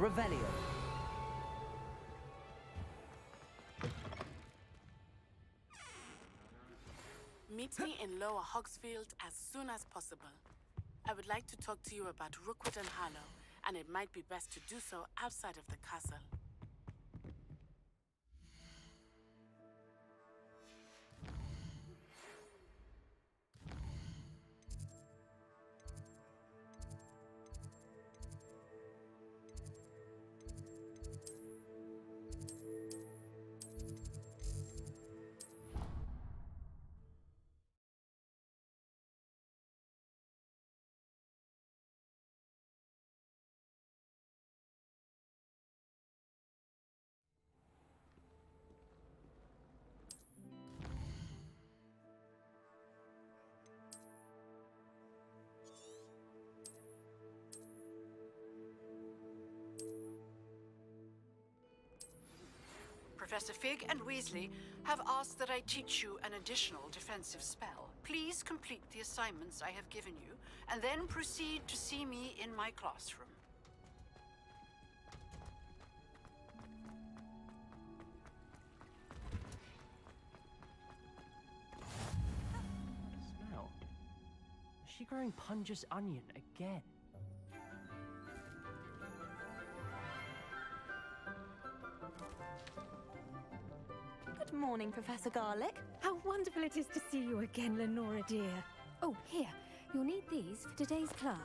Revelio. Meet me in Lower Hogsfield as soon as possible. I would like to talk to you about Rookwood and Harlow, and it might be best to do so outside of the castle. Professor Fig and Weasley have asked that I teach you an additional defensive spell. Please complete the assignments I have given you, and then proceed to see me in my classroom. Smell. Is she growing Punja's onion again? Good morning, Professor Garlick. How wonderful it is to see you again, Lenora dear. Oh, here. You'll need these for today's class.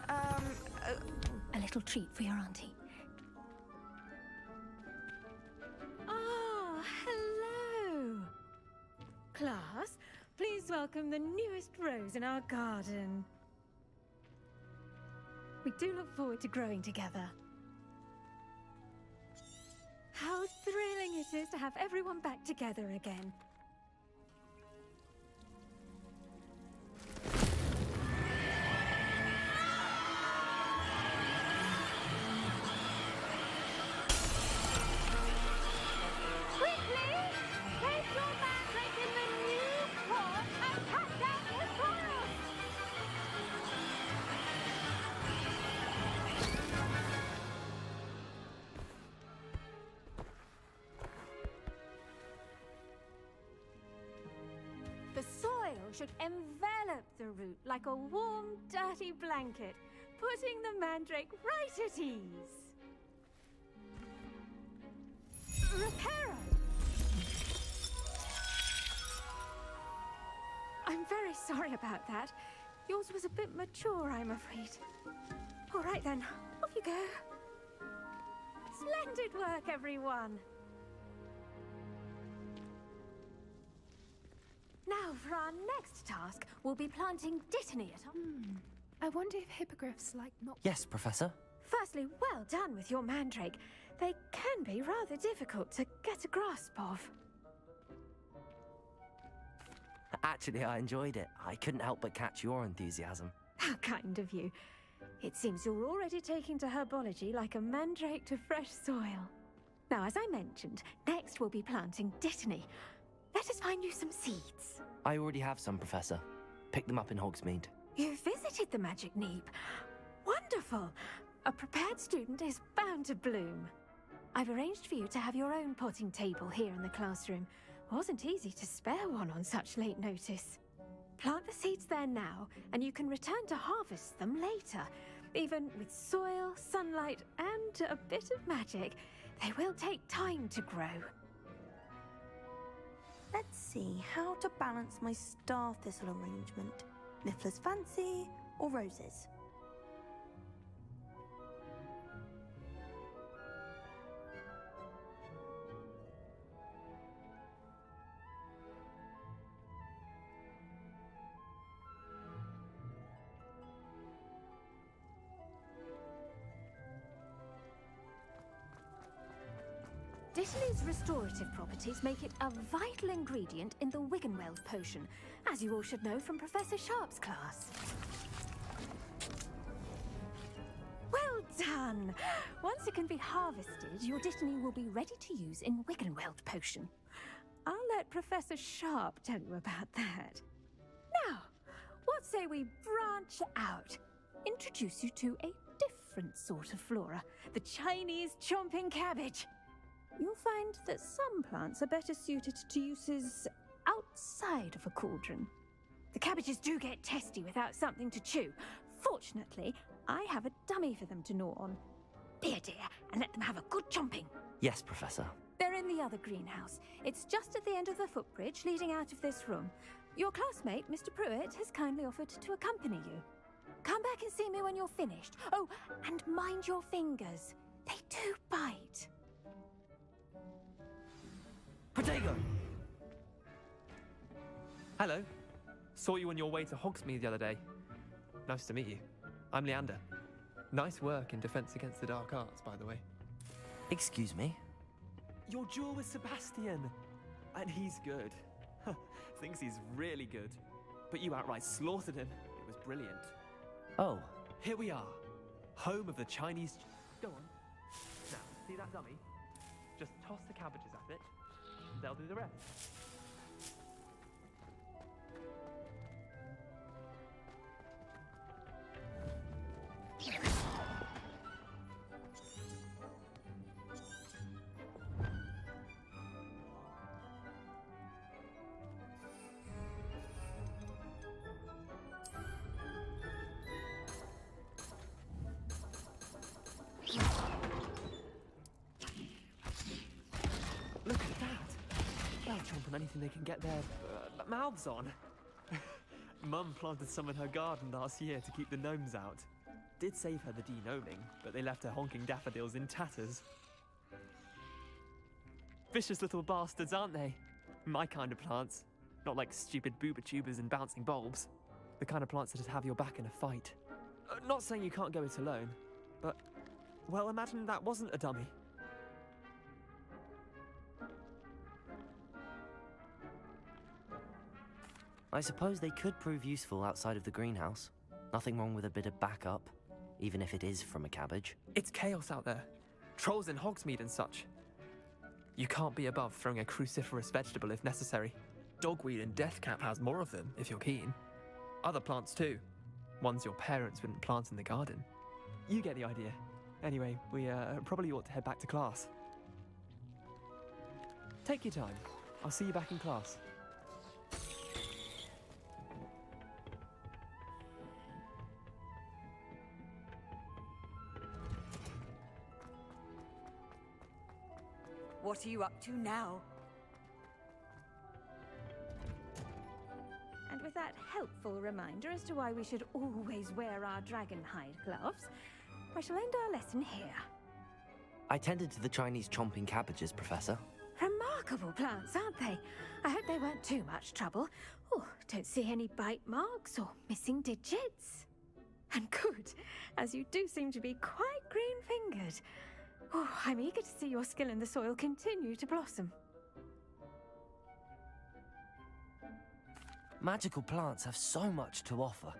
A little treat for your auntie. Ah, hello. Class, please welcome the newest rose in our garden. We do look forward to growing together. How thrilling it is to have everyone back together again. Quickly! Take your mandrake in the new pot and cut down the soil! The soil should envelop the root like a warm, dirty blanket, putting the mandrake right at ease. Reparo! I'm very sorry about that. Yours was a bit mature, I'm afraid. All right then, off you go. Splendid work, everyone. Now, for our next task, we'll be planting Dittany at our... I wonder if hippogriffs like not... Yes, Professor. Firstly, well done with your mandrake. They can be rather difficult to get a grasp of. Actually, I enjoyed it. I couldn't help but catch your enthusiasm. How kind of you. It seems you're already taking to herbology like a mandrake to fresh soil. Now, as I mentioned, next we'll be planting Dittany. Let us find you some seeds. I already have some, Professor. Picked them up in Hogsmeade. You visited the Magic Neep. Wonderful! A prepared student is bound to bloom. I've arranged for you to have your own potting table here in the classroom. Wasn't easy to spare one on such late notice. Plant the seeds there now, and you can return to harvest them later. Even with soil, sunlight, and a bit of magic, they will take time to grow. Let's see how to balance my star thistle arrangement. Niffler's fancy or roses? Dittany's restorative properties make it a vital ingredient in the Wiggenweld potion, as you all should know from Professor Sharp's class. Well done! Once it can be harvested, your Dittany will be ready to use in Wiggenweld potion. I'll let Professor Sharp tell you about that. Now, what say we branch out? Introduce you to a different sort of flora. The Chinese chomping cabbage. You'll find that some plants are better suited to uses outside of a cauldron. The cabbages do get testy without something to chew. Fortunately, I have a dummy for them to gnaw on. Be a dear and let them have a good chomping. Yes, Professor. They're in the other greenhouse. It's just at the end of the footbridge leading out of this room. Your classmate, Mr. Pruitt, has kindly offered to accompany you. Come back and see me when you're finished. Oh, and mind your fingers. They do bite. Protego! Hello. Saw you on your way to Hogsmeade the other day. Nice to meet you. I'm Leander. Nice work in Defense Against the Dark Arts, by the way. Excuse me? Your duel with Sebastian! And he's good. Thinks he's really good. But you outright slaughtered him. It was brilliant. Oh, Here we are. Home of the Chinese... Go on. Now, see that dummy? Just toss the cabbages at it. They'll do the rest. Look at that! They'll chomp on anything they can get their mouths on. Mum planted some in her garden last year to keep the gnomes out. Did save her the de-gnoming, but they left her honking daffodils in tatters. Vicious little bastards, aren't they? My kind of plants. Not like stupid booba tubers and bouncing bulbs. The kind of plants that'd have your back in a fight. Not saying you can't go it alone, but... well, imagine that wasn't a dummy. I suppose they could prove useful outside of the greenhouse. Nothing wrong with a bit of backup, even if it is from a cabbage. It's chaos out there. Trolls in Hogsmeade and such. You can't be above throwing a cruciferous vegetable if necessary. Dogweed and deathcap has more of them, if you're keen. Other plants too. Ones your parents wouldn't plant in the garden. You get the idea. Anyway, we probably ought to head back to class. Take your time. I'll see you back in class. What are you up to now? And with that helpful reminder as to why we should always wear our dragon hide gloves, I shall end our lesson here. I tended to the Chinese chomping cabbages, Professor. Remarkable plants, aren't they? I hope they weren't too much trouble. Oh, don't see any bite marks or missing digits. And good, as you do seem to be quite green-fingered. Oh, I'm eager to see your skill in the soil continue to blossom. Magical plants have so much to offer.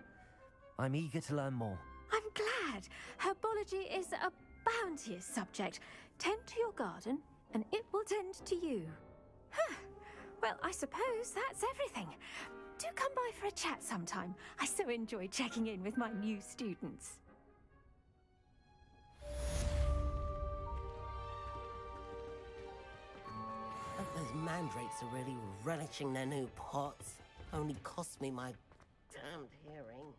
I'm eager to learn more. I'm glad. Herbology is a bounteous subject. Tend to your garden, and it will tend to you. Huh. Well, I suppose that's everything. Do come by for a chat sometime. I so enjoy checking in with my new students. Those mandrakes are really relishing their new pots. Only cost me my damned hearing.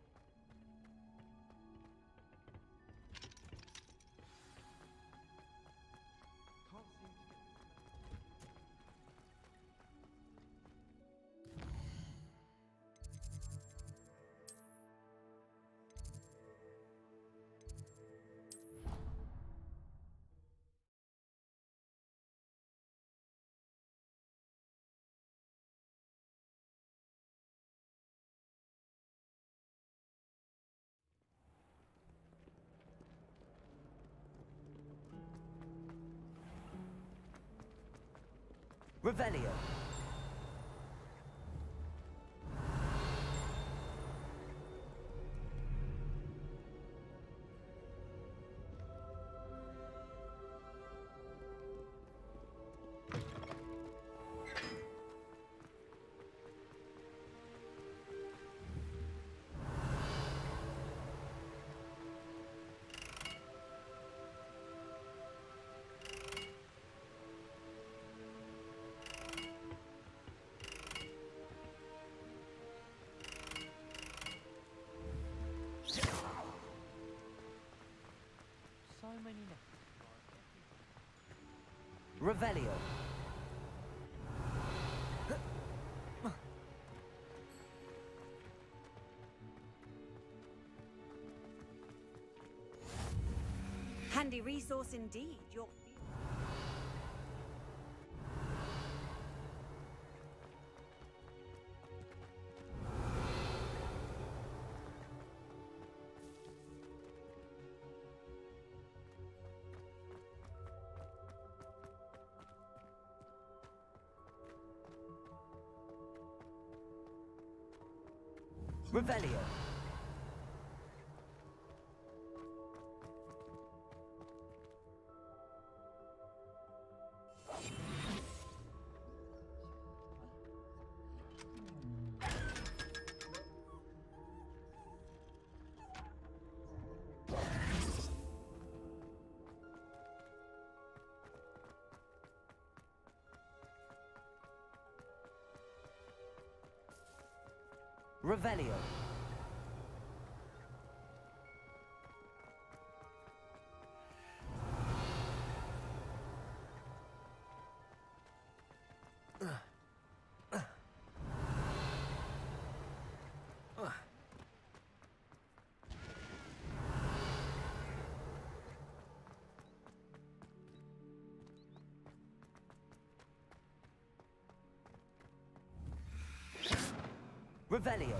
Revelio. Revelio. Handy resource indeed. Your Revelio. Revelio. Revelio.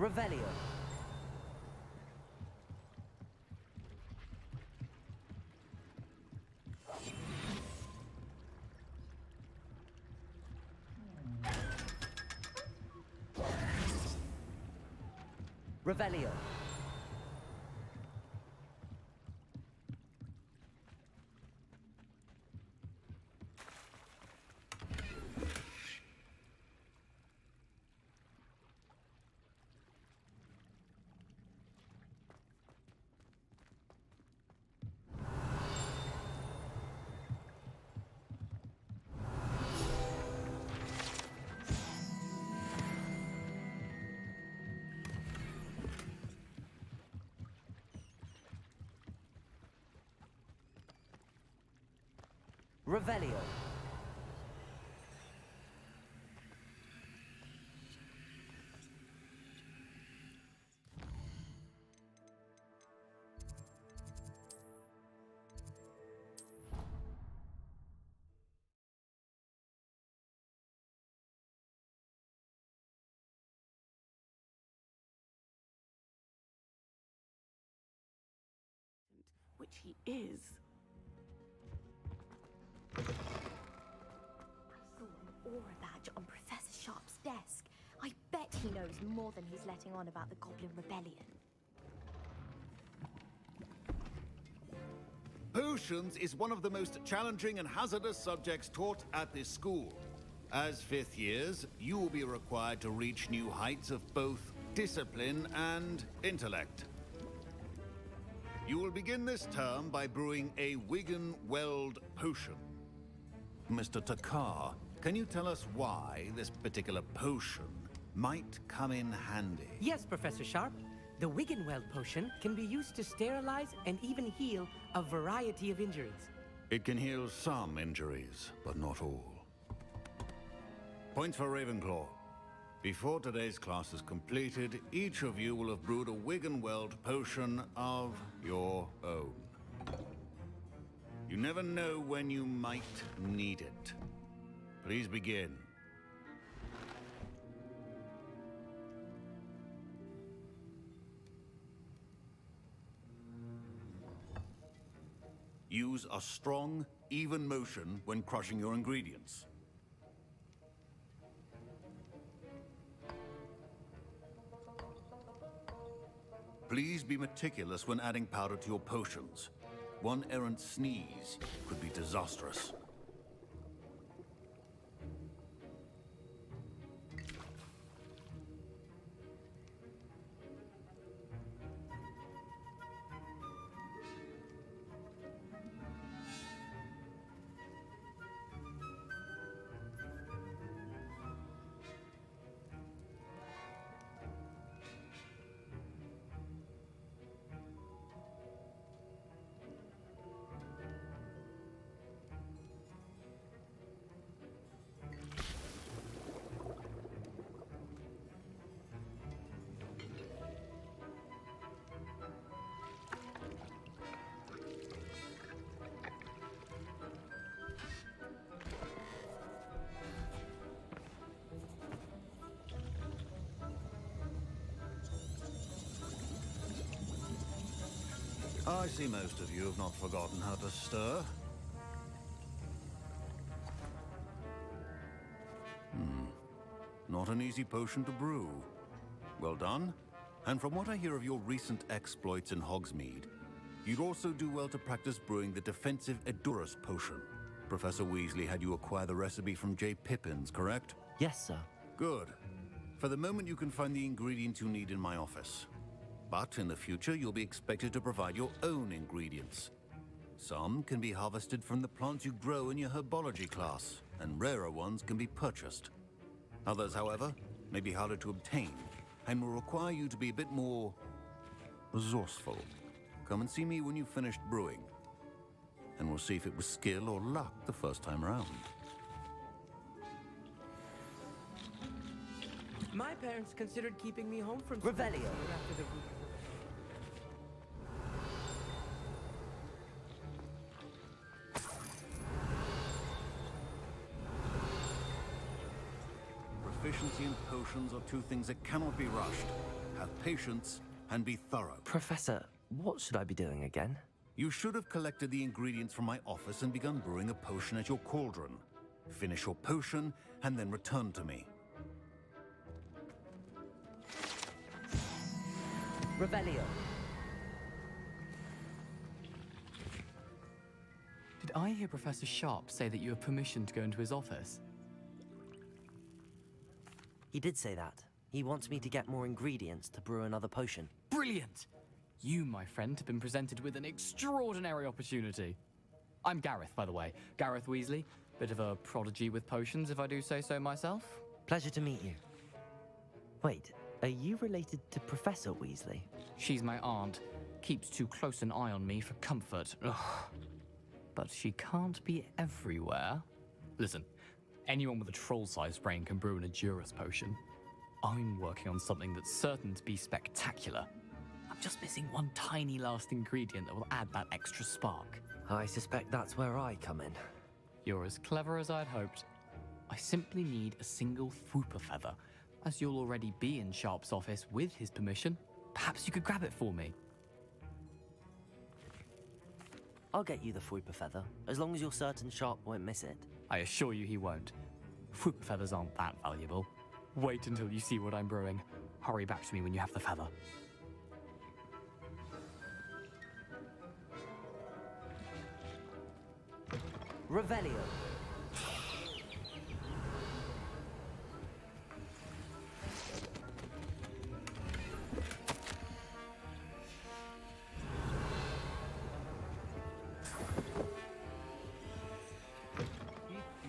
Revelio. Revelio. Revelio. Which he is. I saw an aura badge on Professor Sharp's desk. I bet he knows more than he's letting on about the Goblin Rebellion. Potions is one of the most challenging and hazardous subjects taught at this school. As fifth years, you will be required to reach new heights of both discipline and intellect. You will begin this term by brewing a Wigan Weld potion. Mr. Takar, can you tell us why this particular potion might come in handy? Yes, Professor Sharp. The Wiggenweld potion can be used to sterilize and even heal a variety of injuries. It can heal some injuries, but not all. Points for Ravenclaw. Before today's class is completed, each of you will have brewed a Wiggenweld potion of your own. You never know when you might need it. Please begin. Use a strong, even motion when crushing your ingredients. Please be meticulous when adding powder to your potions. One errant sneeze could be disastrous. I see most of you have not forgotten how to stir. Not an easy potion to brew. Well done. And from what I hear of your recent exploits in Hogsmeade, you'd also do well to practice brewing the defensive Edurus potion. Professor Weasley had you acquire the recipe from J. Pippins, correct? Yes, sir. Good. For the moment, you can find the ingredients you need in my office. But in the future, you'll be expected to provide your own ingredients. Some can be harvested from the plants you grow in your herbology class, and rarer ones can be purchased. Others, however, may be harder to obtain, and will require you to be a bit more resourceful. Come and see me when you've finished brewing, and we'll see if it was skill or luck the first time around. My parents considered keeping me home from Revelio. after the... Proficiency and potions are two things that cannot be rushed. Have patience and be thorough. Professor, what should I be doing again? You should have collected the ingredients from my office and begun brewing a potion at your cauldron. Finish your potion and then return to me. Revelio. Did I hear Professor Sharp say that you have permission to go into his office? He did say that. He wants me to get more ingredients to brew another potion. Brilliant! You, my friend, have been presented with an extraordinary opportunity. I'm Gareth, by the way. Gareth Weasley. Bit of a prodigy with potions, if I do say so myself. Pleasure to meet you. Wait, are you related to Professor Weasley? She's my aunt. Keeps too close an eye on me for comfort. Ugh. But she can't be everywhere. Listen, anyone with a troll-sized brain can brew an Edurus potion. I'm working on something that's certain to be spectacular. I'm just missing one tiny last ingredient that will add that extra spark. I suspect that's where I come in. You're as clever as I'd hoped. I simply need a single Fwooper feather. As you'll already be in Sharp's office with his permission, perhaps you could grab it for me. I'll get you the Fwooper feather, as long as you're certain Sharp won't miss it. I assure you he won't. Fwooper feathers aren't that valuable. Wait until you see what I'm brewing. Hurry back to me when you have the feather. Revelio.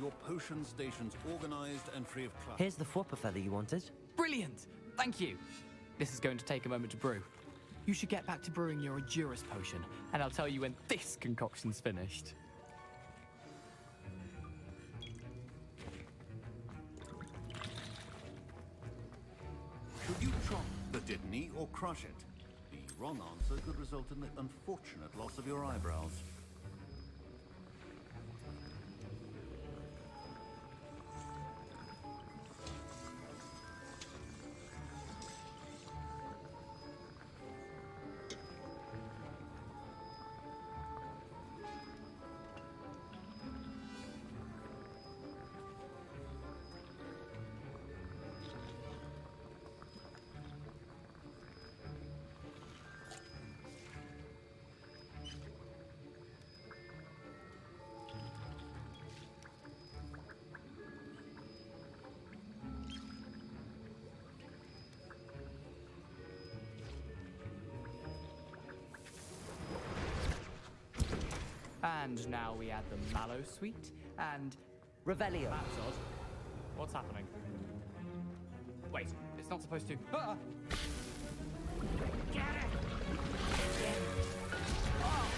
Your potion station's organized and free of clutter. Here's the Fwooper feather you wanted. Brilliant! Thank you. This is going to take a moment to brew. You should get back to brewing your Edurus potion, and I'll tell you when this concoction's finished. Should you chop the Dittany or crush it? The wrong answer could result in the unfortunate loss of your eyebrows. And now we add the Mallow Suite and... Revelio. That's odd. What's happening? Wait, it's not supposed to... Ah! Get it! Oh!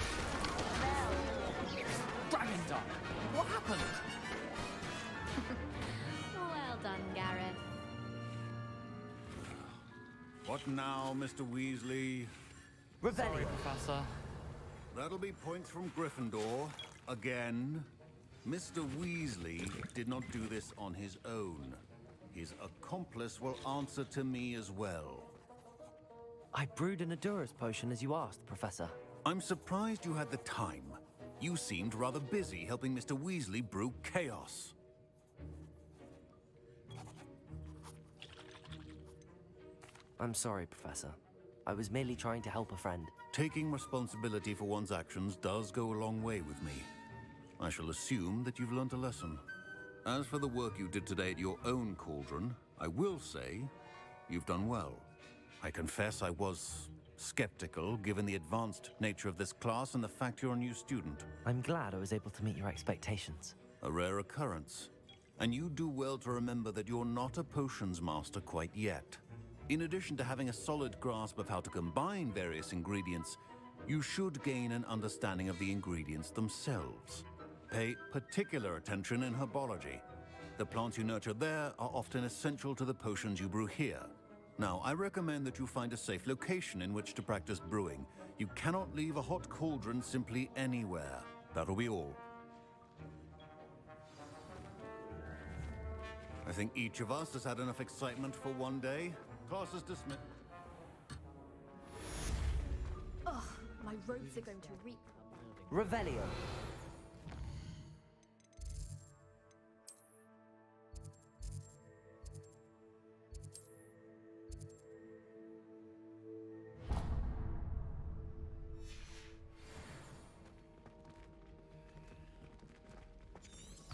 Dragon Dog! What happened? Well done, Gareth. What now, Mr. Weasley? Sorry, Professor. That'll be points from Gryffindor. Again. Mr. Weasley did not do this on his own. His accomplice will answer to me as well. I brewed an Adurus potion as you asked, Professor. I'm surprised you had the time. You seemed rather busy helping Mr. Weasley brew chaos. I'm sorry, Professor. I was merely trying to help a friend. Taking responsibility for one's actions does go a long way with me. I shall assume that you've learnt a lesson. As for the work you did today at your own cauldron, I will say you've done well. I confess I was skeptical, given the advanced nature of this class and the fact you're a new student. I'm glad I was able to meet your expectations. A rare occurrence. And you do well to remember that you're not a potions master quite yet. In addition to having a solid grasp of how to combine various ingredients, you should gain an understanding of the ingredients themselves. Pay particular attention in herbology. The plants you nurture there are often essential to the potions you brew here. Now, I recommend that you find a safe location in which to practice brewing. You cannot leave a hot cauldron simply anywhere. That'll be all. I think each of us has had enough excitement for one day. Class is dismissed. Ugh, my robes are going to reek. Revelio.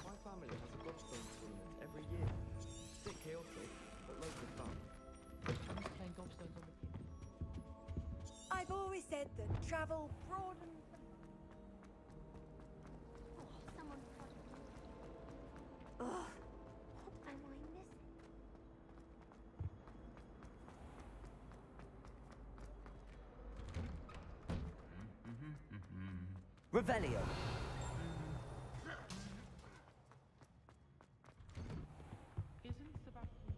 My family has a gobstone tournament every year. It's a bit chaotic, but loads of fun. I'm just playing gobstones on the I've always said that travel broadens. Oh, someone. Ugh. What am I missing? Revelio. Isn't Sebastian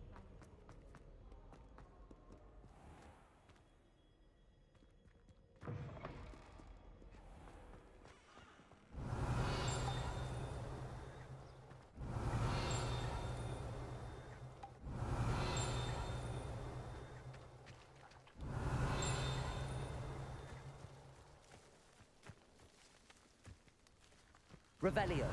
Revelio.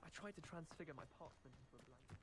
I tried to transfigure my parchment into a blanket.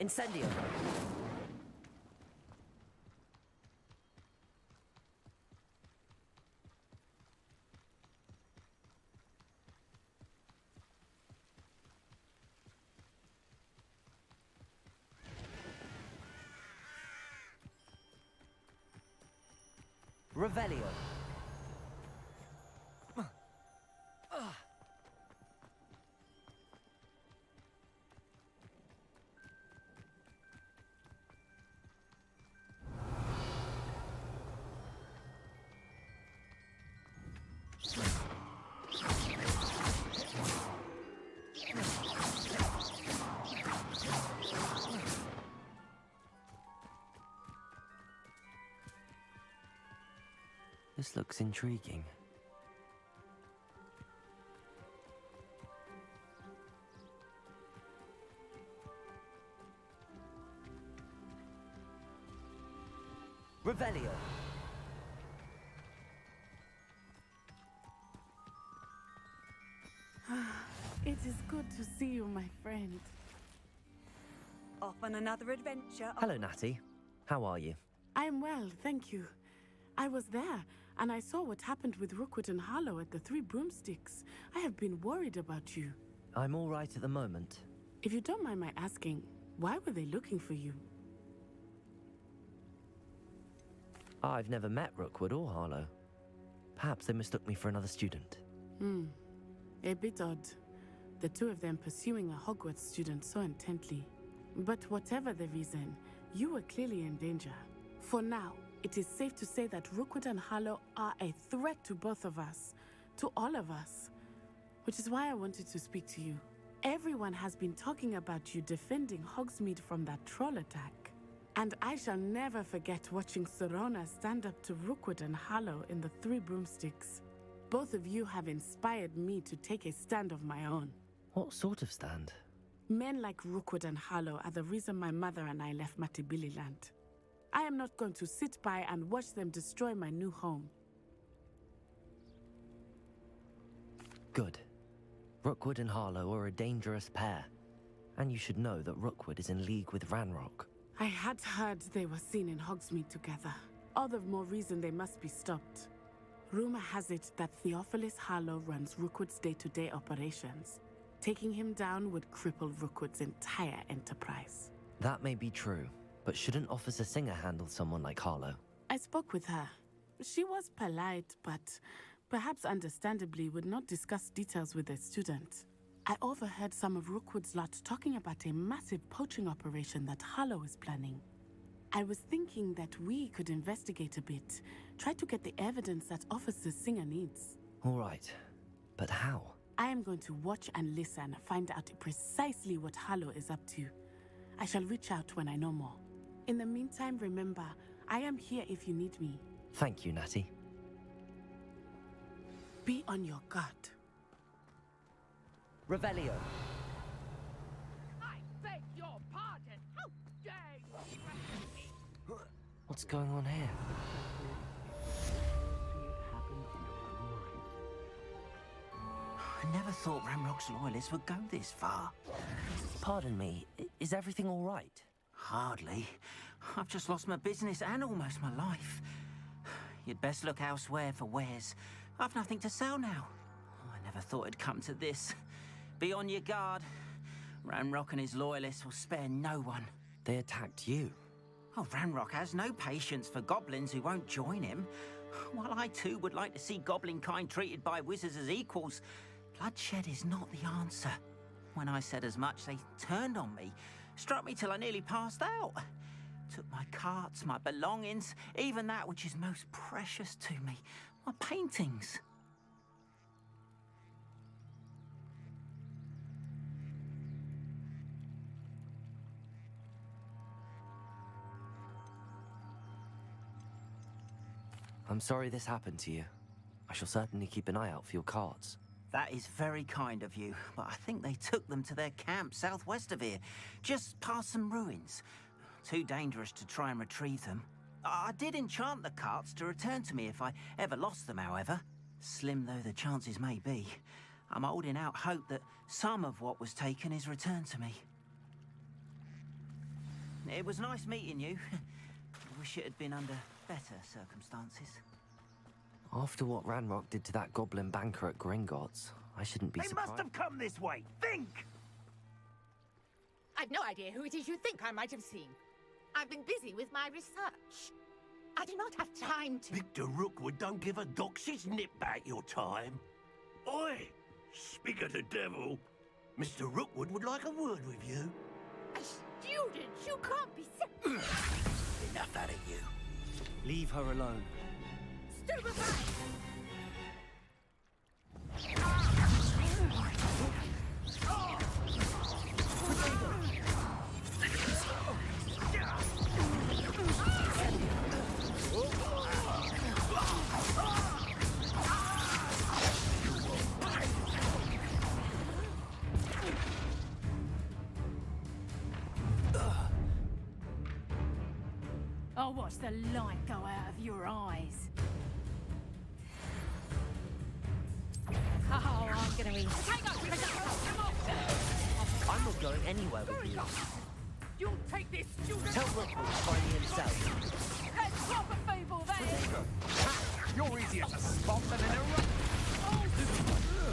Incendio. Revelio. This looks intriguing. Revelio. It is good to see you, my friend. Off on another adventure. Hello, Natty. How are you? I'm well, thank you. I was there, and I saw what happened with Rookwood and Harlow at the Three Broomsticks. I have been worried about you. I'm all right at the moment. If you don't mind my asking, why were they looking for you? I've never met Rookwood or Harlow. Perhaps they mistook me for another student. A bit odd. The two of them pursuing a Hogwarts student so intently. But whatever the reason, you were clearly in danger. For now, it is safe to say that Rookwood and Harlow are a threat to both of us, to all of us. Which is why I wanted to speak to you. Everyone has been talking about you defending Hogsmeade from that troll attack. And I shall never forget watching Sirona stand up to Rookwood and Harlow in the Three Broomsticks. Both of you have inspired me to take a stand of my own. What sort of stand? Men like Rookwood and Harlow are the reason my mother and I left Matibili Land. I am not going to sit by and watch them destroy my new home. Good. Rookwood and Harlow are a dangerous pair. And you should know that Rookwood is in league with Ranrock. I had heard they were seen in Hogsmeade together. All the more reason they must be stopped. Rumor has it that Theophilus Harlow runs Rookwood's day-to-day operations. Taking him down would cripple Rookwood's entire enterprise. That may be true, but shouldn't Officer Singer handle someone like Harlow? I spoke with her. She was polite, but perhaps understandably would not discuss details with a student. I overheard some of Rookwood's lot talking about a massive poaching operation that Harlow is planning. I was thinking that we could investigate a bit, try to get the evidence that Officer Singer needs. All right, but how? I am going to watch and listen, find out precisely what Harlow is up to. I shall reach out when I know more. In the meantime, remember, I am here if you need me. Thank you, Natty. Be on your guard. Revelio. I beg your pardon. How dare you threaten me? What's going on here? I never thought Ranrock's loyalists would go this far. Pardon me, is everything all right? Hardly. I've just lost my business and almost my life. You'd best look elsewhere for wares. I've nothing to sell now. I never thought it'd come to this. Be on your guard. Ranrock and his loyalists will spare no one. They attacked you? Oh, Ranrock has no patience for goblins who won't join him. While I too would like to see goblin kind treated by wizards as equals, bloodshed is not the answer. When I said as much, they turned on me, struck me till I nearly passed out. Took my carts, my belongings, even that which is most precious to me, my paintings. I'm sorry this happened to you. I shall certainly keep an eye out for your carts. That is very kind of you, but I think they took them to their camp southwest of here, just past some ruins. Too dangerous to try and retrieve them. I did enchant the carts to return to me if I ever lost them, however. Slim though the chances may be, I'm holding out hope that some of what was taken is returned to me. It was nice meeting you. I wish it had been under better circumstances. After what Ranrock did to that goblin banker at Gringotts, I shouldn't be surprised. They must have come this way. Think! I've no idea who it is you think I might have seen. I've been busy with my research. I do not have time to... Victor Rookwood don't give a doxy's nip back your time. Oi! Speak of the devil. Mr. Rookwood would like a word with you. A student? You can't be serious. Enough out of you. Leave her alone. Stupefy! I'll watch the light go out of your eyes. Oh, I'm gonna eat. I'm not going anywhere with you. You'll take this student. Tell Rookwood to find me himself. That's proper feeble, that is. You're easier to spot than in a rock.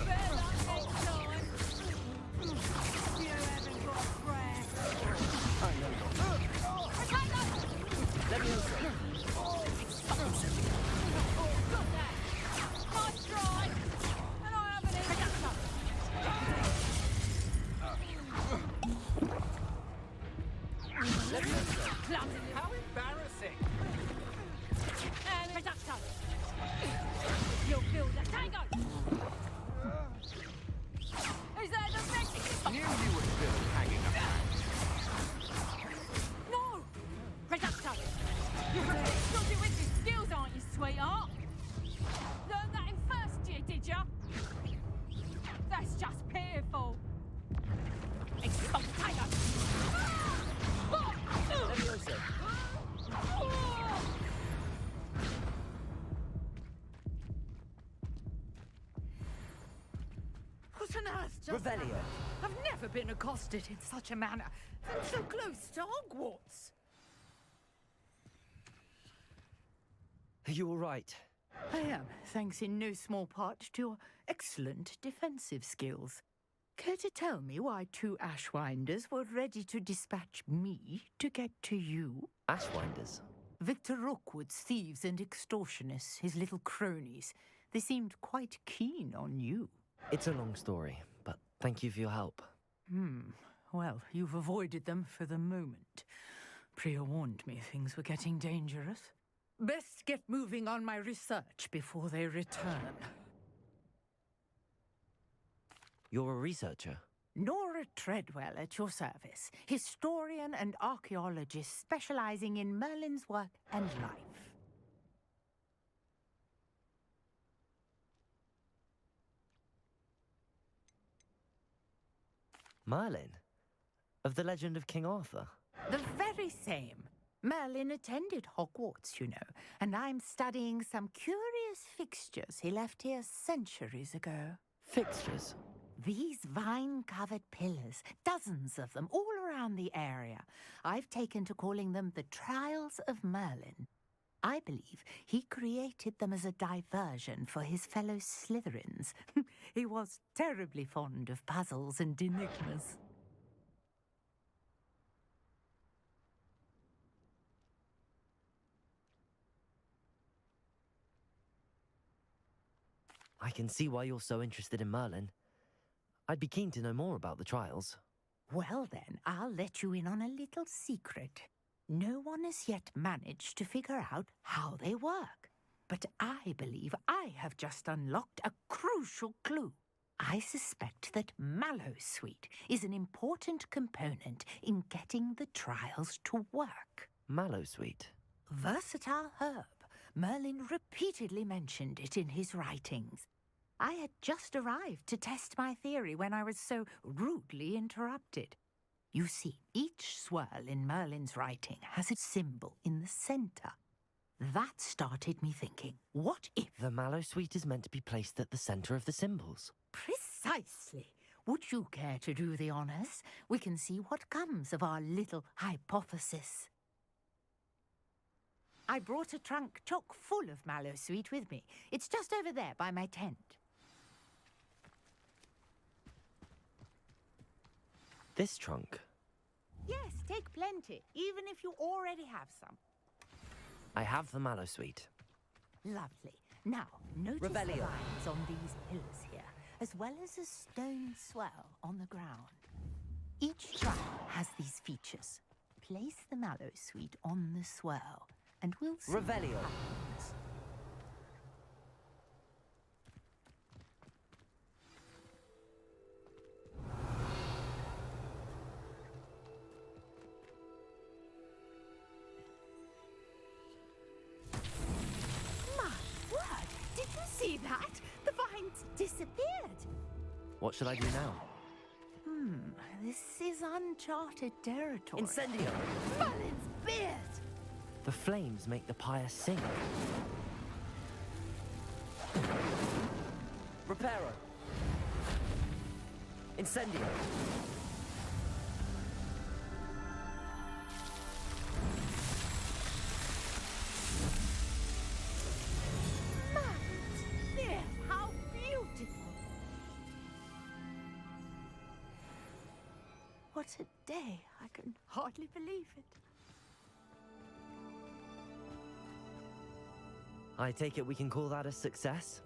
Better next time. You haven't got a prayer. I know not. Let me know. Got that. Nice try. And I haven't Let me know. How embarrassing. And reducto. You'll feel the tango. Is that the Mexican? Knew you were still hanging up. No! Reducto. You're really strong with your skills, aren't you, sweetheart? Learned that in first year, did ya? That's just pitiful. Expose the tango. Let me know, sir. What on earth just Revelio. happened? I've never been accosted in such a manner, and so close to Hogwarts. Are you all right? I am, thanks in no small part to your excellent defensive skills. Care to tell me why 2 Ashwinders were ready to dispatch me to get to you? Ashwinders? Victor Rookwood's thieves and extortionists, his little cronies. They seemed quite keen on you. It's a long story, but thank you for your help. Well, you've avoided them for the moment. Priya warned me things were getting dangerous. Best get moving on my research before they return. You're a researcher? Nora Treadwell at your service, historian and archaeologist specializing in Merlin's work and life. Merlin? Of the legend of King Arthur? The very same. Merlin attended Hogwarts, you know, and I'm studying some curious fixtures he left here centuries ago. Fixtures? These vine-covered pillars, dozens of them, all around the area. I've taken to calling them the Trials of Merlin. I believe he created them as a diversion for his fellow Slytherins. He was terribly fond of puzzles and enigmas. I can see why you're so interested in Merlin. I'd be keen to know more about the trials. Well then, I'll let you in on a little secret. No one has yet managed to figure out how they work. But I believe I have just unlocked a crucial clue. I suspect that Mallowsweet is an important component in getting the trials to work. Mallowsweet? Versatile herb. Merlin repeatedly mentioned it in his writings. I had just arrived to test my theory when I was so rudely interrupted. You see, each swirl in Merlin's writing has a symbol in the center. That started me thinking, what if... The Mallowsweet is meant to be placed at the center of the symbols. Precisely. Would you care to do the honors? We can see what comes of our little hypothesis. I brought a trunk chock full of Mallowsweet with me. It's just over there by my tent. This trunk? Yes, take plenty, even if you already have some. I have the Mallowsweet. Lovely. Now, notice the lines on these pillars here, as well as a stone swell on the ground. Each trunk has these features. Place the Mallowsweet on the swell, and we'll see what happens. See that? The vines disappeared. What should I do now? This is uncharted territory. Incendio! Merlin's beard! The flames make the pyre sink. Reparo. Incendio. There, how beautiful! What a day. I can hardly believe it. I take it we can call that a success?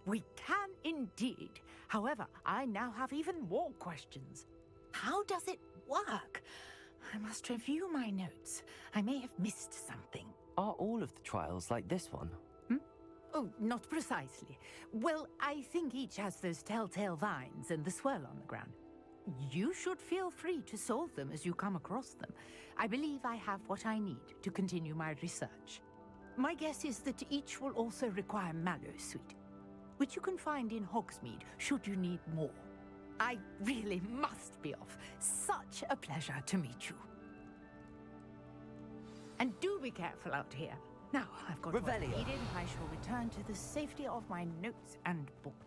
We can indeed. However, I now have even more questions. How does it work? I must review my notes. I may have missed something. Are all of the trials like this one? Oh, not precisely. Well, I think each has those telltale vines and the swirl on the ground. You should feel free to solve them as you come across them. I believe I have what I need to continue my research. My guess is that each will also require Mallowsweet, which you can find in Hogsmeade should you need more. I really must be off. Such a pleasure to meet you. And do be careful out here. Now I've got what I Revelio. needed. I shall return to the safety of my notes and books.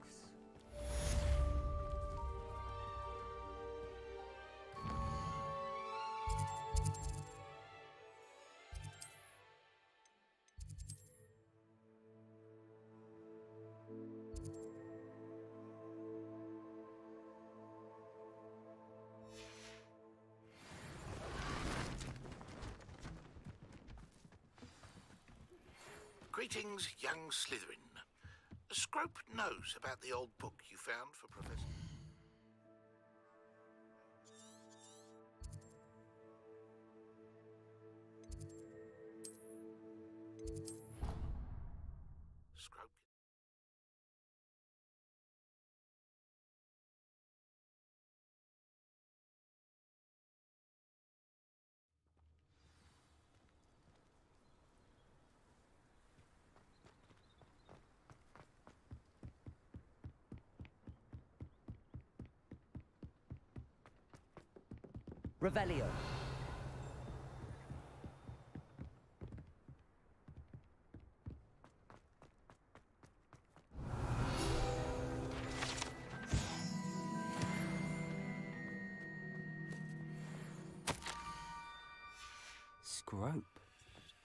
Greetings, young Slytherin. Scrope knows about the old book you found for Professor... Scrope... Revelio. Scrope?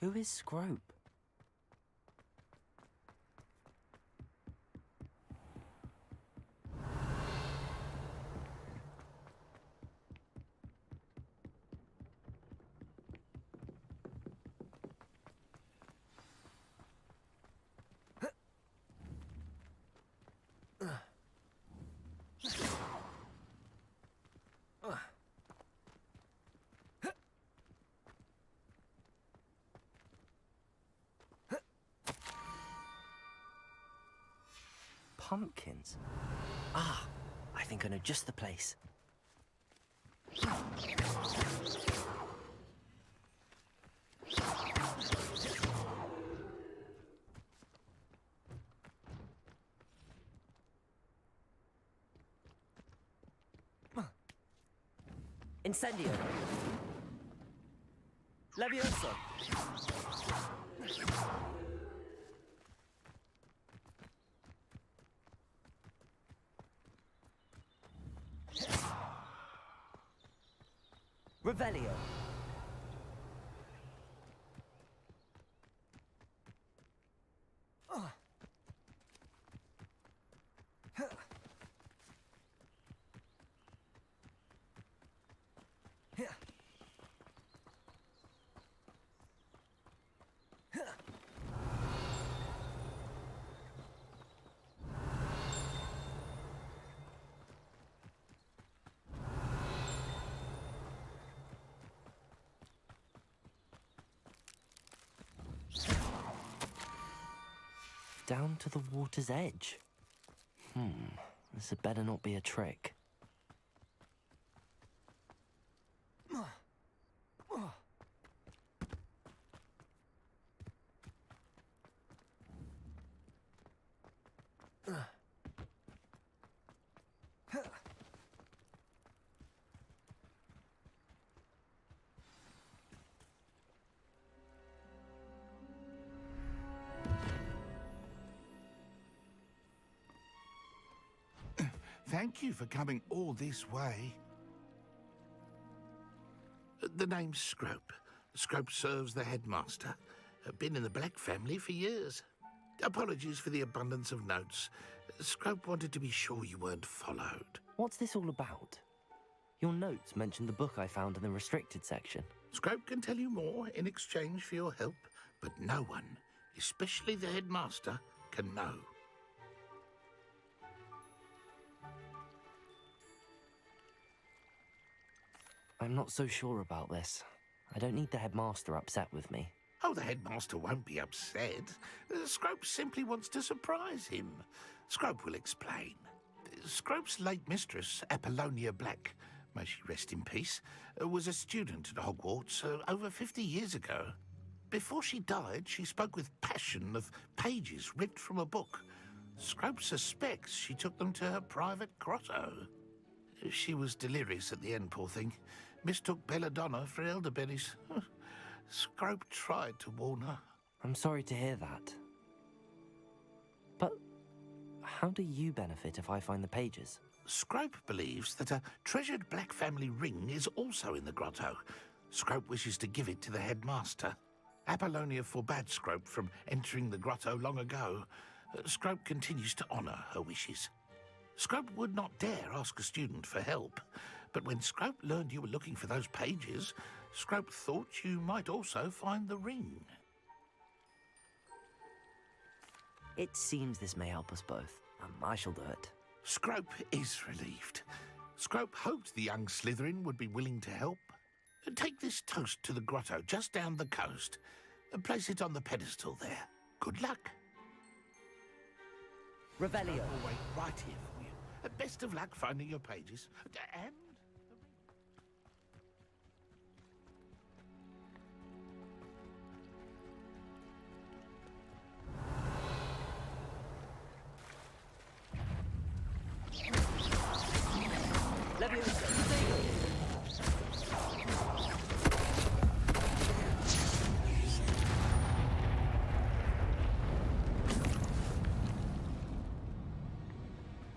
Who is Scrope? Pumpkins? Ah, I think I know just the place. Incendio. Levioso. Revelio. Down to the water's edge. This had better not be a trick. Thank you for coming all this way. The name's Scrope. Scrope serves the headmaster. Been in the Black family for years. Apologies for the abundance of notes. Scrope wanted to be sure you weren't followed. What's this all about? Your notes mentioned the book I found in the restricted section. Scrope can tell you more in exchange for your help, but no one, especially the headmaster, can know. I'm not so sure about this. I don't need the headmaster upset with me. Oh, the headmaster won't be upset. Scrope simply wants to surprise him. Scrope will explain. Scrope's late mistress, Apollonia Black, may she rest in peace, was a student at Hogwarts over 50 years ago. Before she died, she spoke with passion of pages ripped from a book. Scrope suspects she took them to her private grotto. She was delirious at the end, poor thing. Mistook belladonna for elderberries. Scrope tried to warn her. I'm sorry to hear that. But how do you benefit if I find the pages? Scrope believes that a treasured Black family ring is also in the grotto. Scrope wishes to give it to the headmaster. Apollonia forbade Scrope from entering the grotto long ago. Scrope continues to honour her wishes. Scrope would not dare ask a student for help, but when Scrope learned you were looking for those pages, Scrope thought you might also find the ring. It seems this may help us both. I shall do it. Scrope is relieved. Scrope hoped the young Slytherin would be willing to help. Take this toast to the grotto just down the coast and place it on the pedestal there. Good luck. Revelio. I'll wait right here for you. Best of luck finding your pages. And...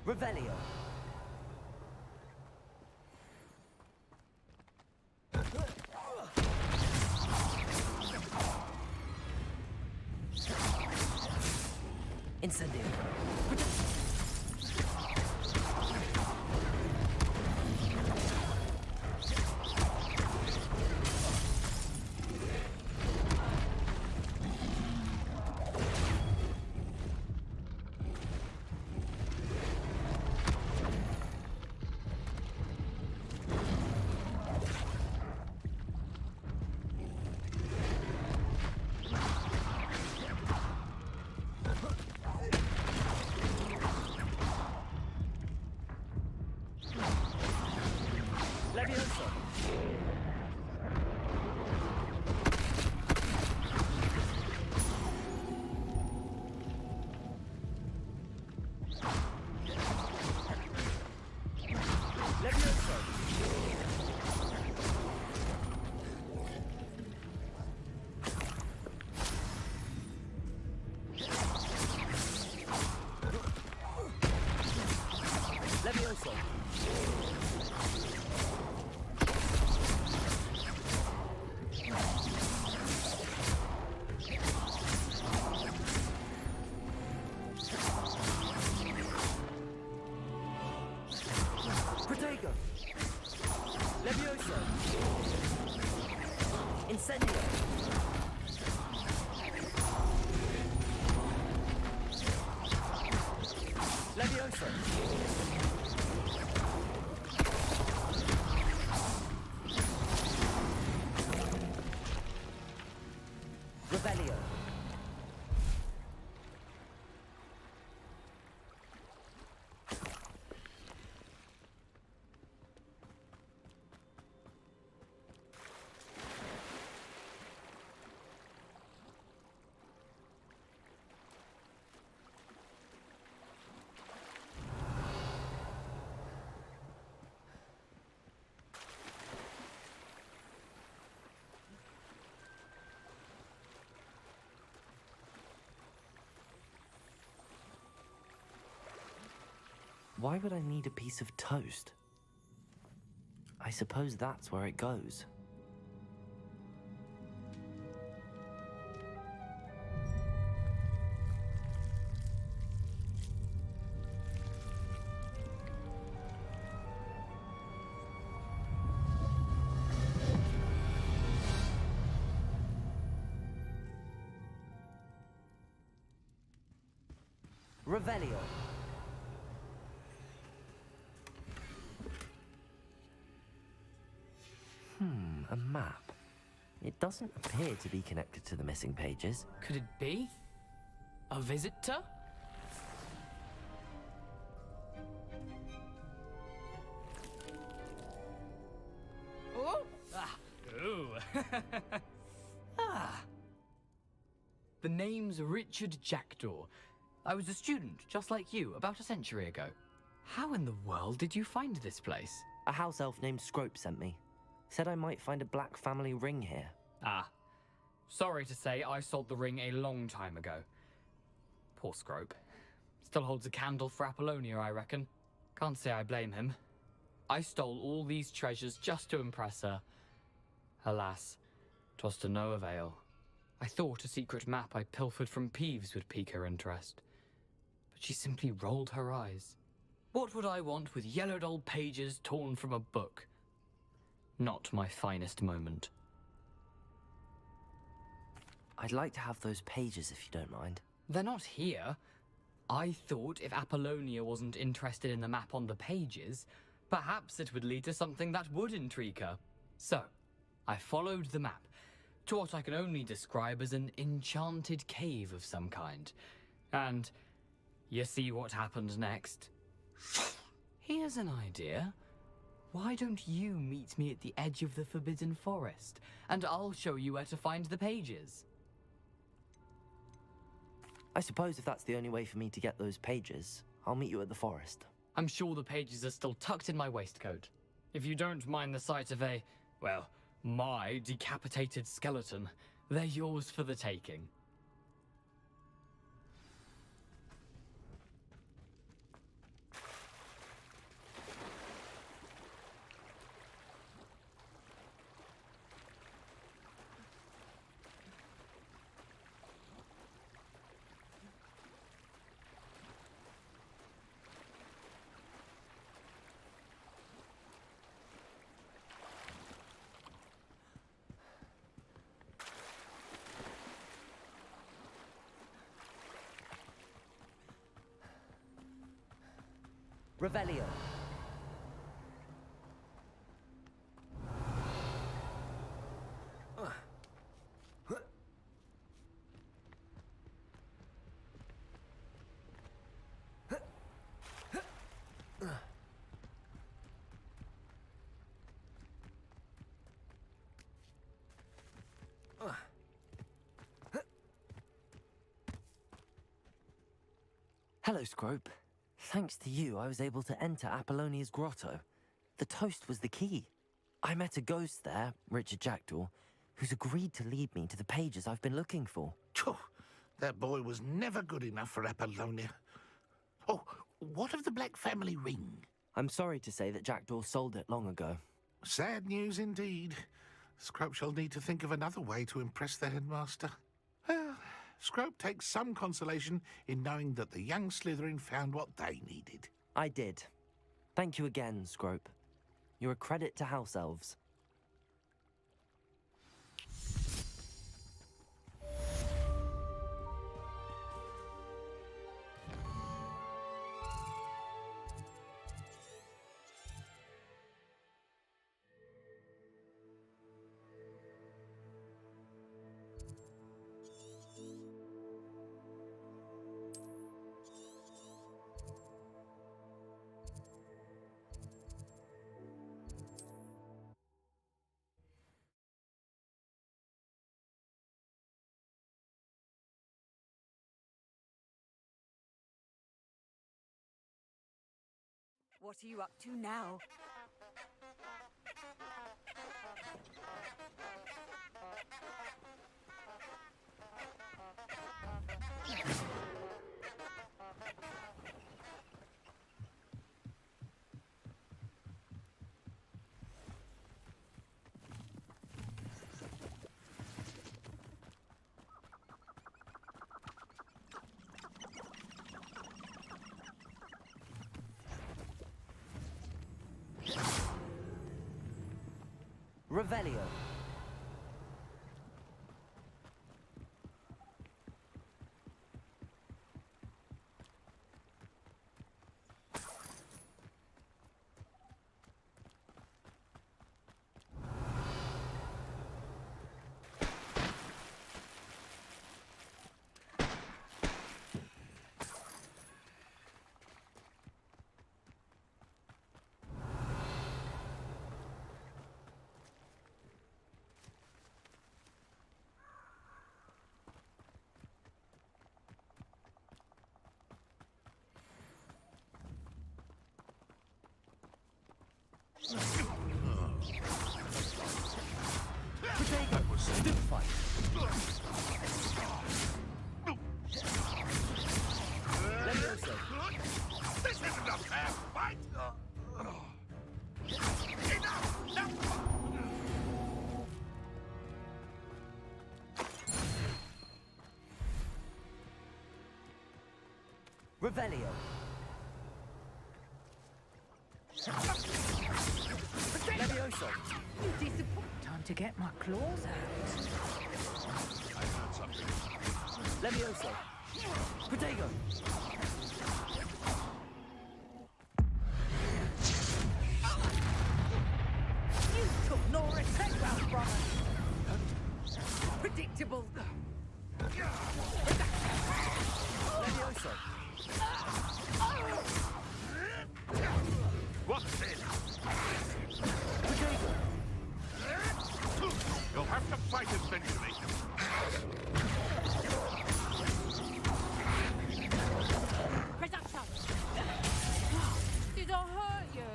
Revelio. Incendio. Why would I need a piece of toast? I suppose that's where it goes. Revelio. A map. It doesn't appear to be connected to the missing pages. Could it be? A visitor? Oh! Ah! Ooh! Ah! The name's Richard Jackdaw. I was a student, just like you, about a century ago. How in the world did you find this place? A house elf named Scrope sent me. Said I might find a black family ring here. Ah. Sorry to say, I sold the ring a long time ago. Poor Scrope. Still holds a candle for Apollonia, I reckon. Can't say I blame him. I stole all these treasures just to impress her. Alas, 'twas to no avail. I thought a secret map I pilfered from Peeves would pique her interest. But she simply rolled her eyes. What would I want with yellowed old pages torn from a book? Not my finest moment. I'd like to have those pages if you don't mind. They're not here. I thought if Apollonia wasn't interested in the map on the pages, perhaps it would lead to something that would intrigue her. So, I followed the map to what I can only describe as an enchanted cave of some kind. And you see what happened next? Here's an idea. Why don't you meet me at the edge of the Forbidden Forest, and I'll show you where to find the pages? I suppose if that's the only way for me to get those pages, I'll meet you at the forest. I'm sure the pages are still tucked in my waistcoat. If you don't mind the sight of a, well, my decapitated skeleton, they're yours for the taking. Revelio. Hello, Scrope. Thanks to you, I was able to enter Apollonia's grotto. The toast was the key. I met a ghost there, Richard Jackdaw, who's agreed to lead me to the pages I've been looking for. That boy was never good enough for Apollonia. Oh, what of the Black family ring? I'm sorry to say that Jackdaw sold it long ago. Sad news indeed. Scrope shall need to think of another way to impress the headmaster. Well, Scrope takes some consolation in knowing that the young Slytherin found what they needed. I did. Thank you again, Scrope. You're a credit to House Elves. What are you up to now? Revelio. This isn't a fair fight! Revelio. Levioso. You disappoint. Time to get my claws out. I found something. Levioso. Protego. You took Nora Tegwell from us. Predictable. Levioso. What's this? Protego. You'll have to fight eventually. Reducto! Did I hurt you?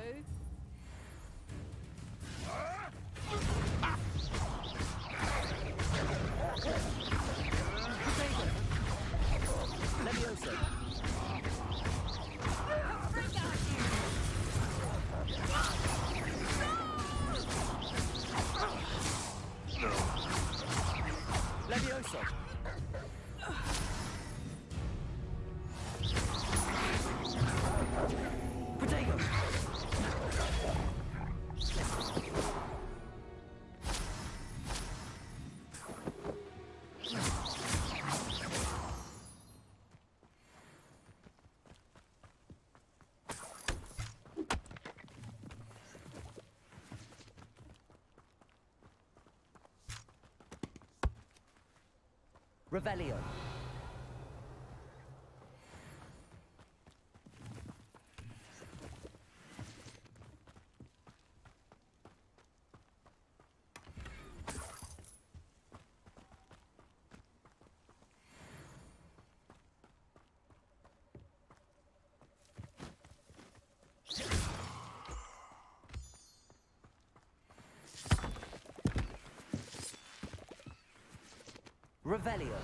Levioso. Levioso. Protego. Revelio. Revelio.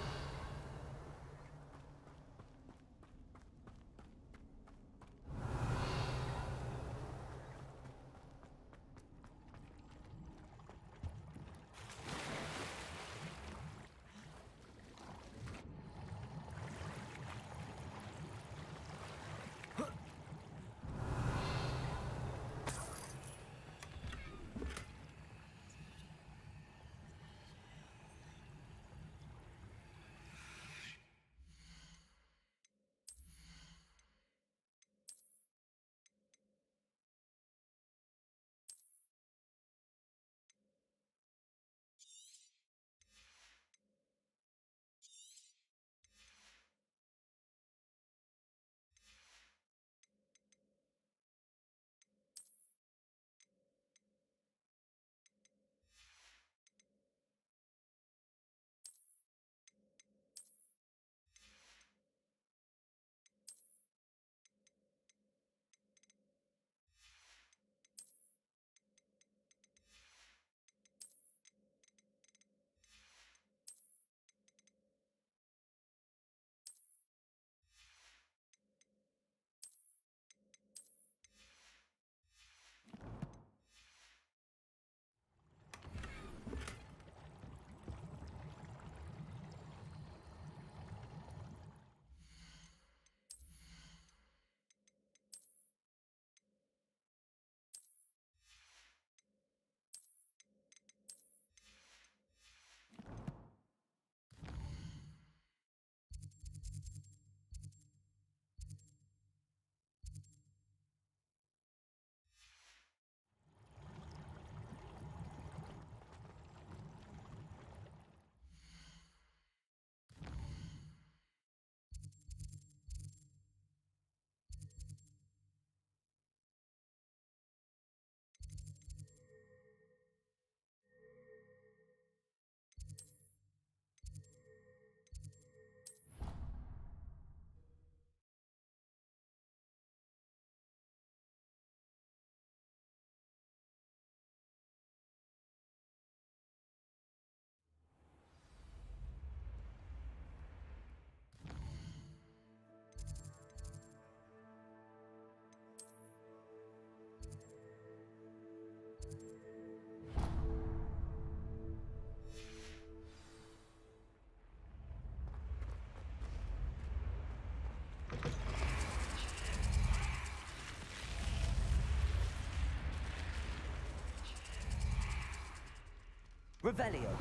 Revelio.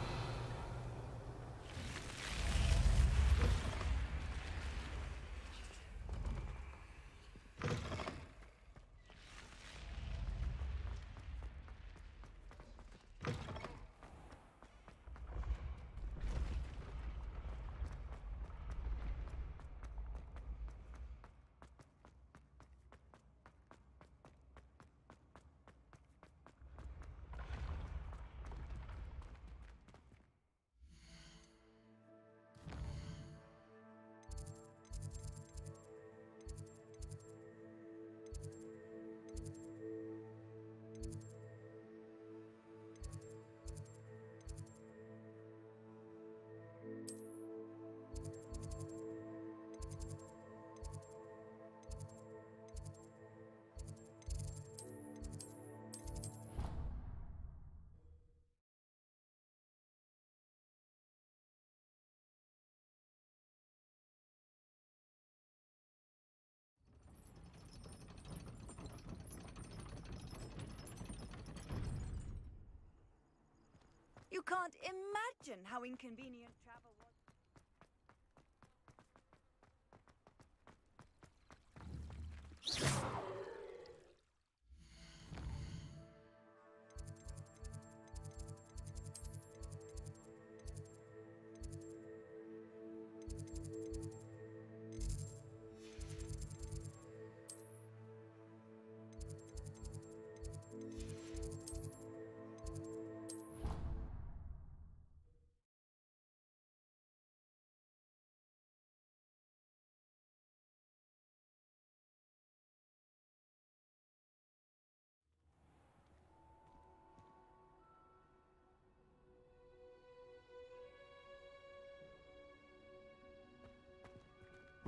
You can't imagine how inconvenient travel was.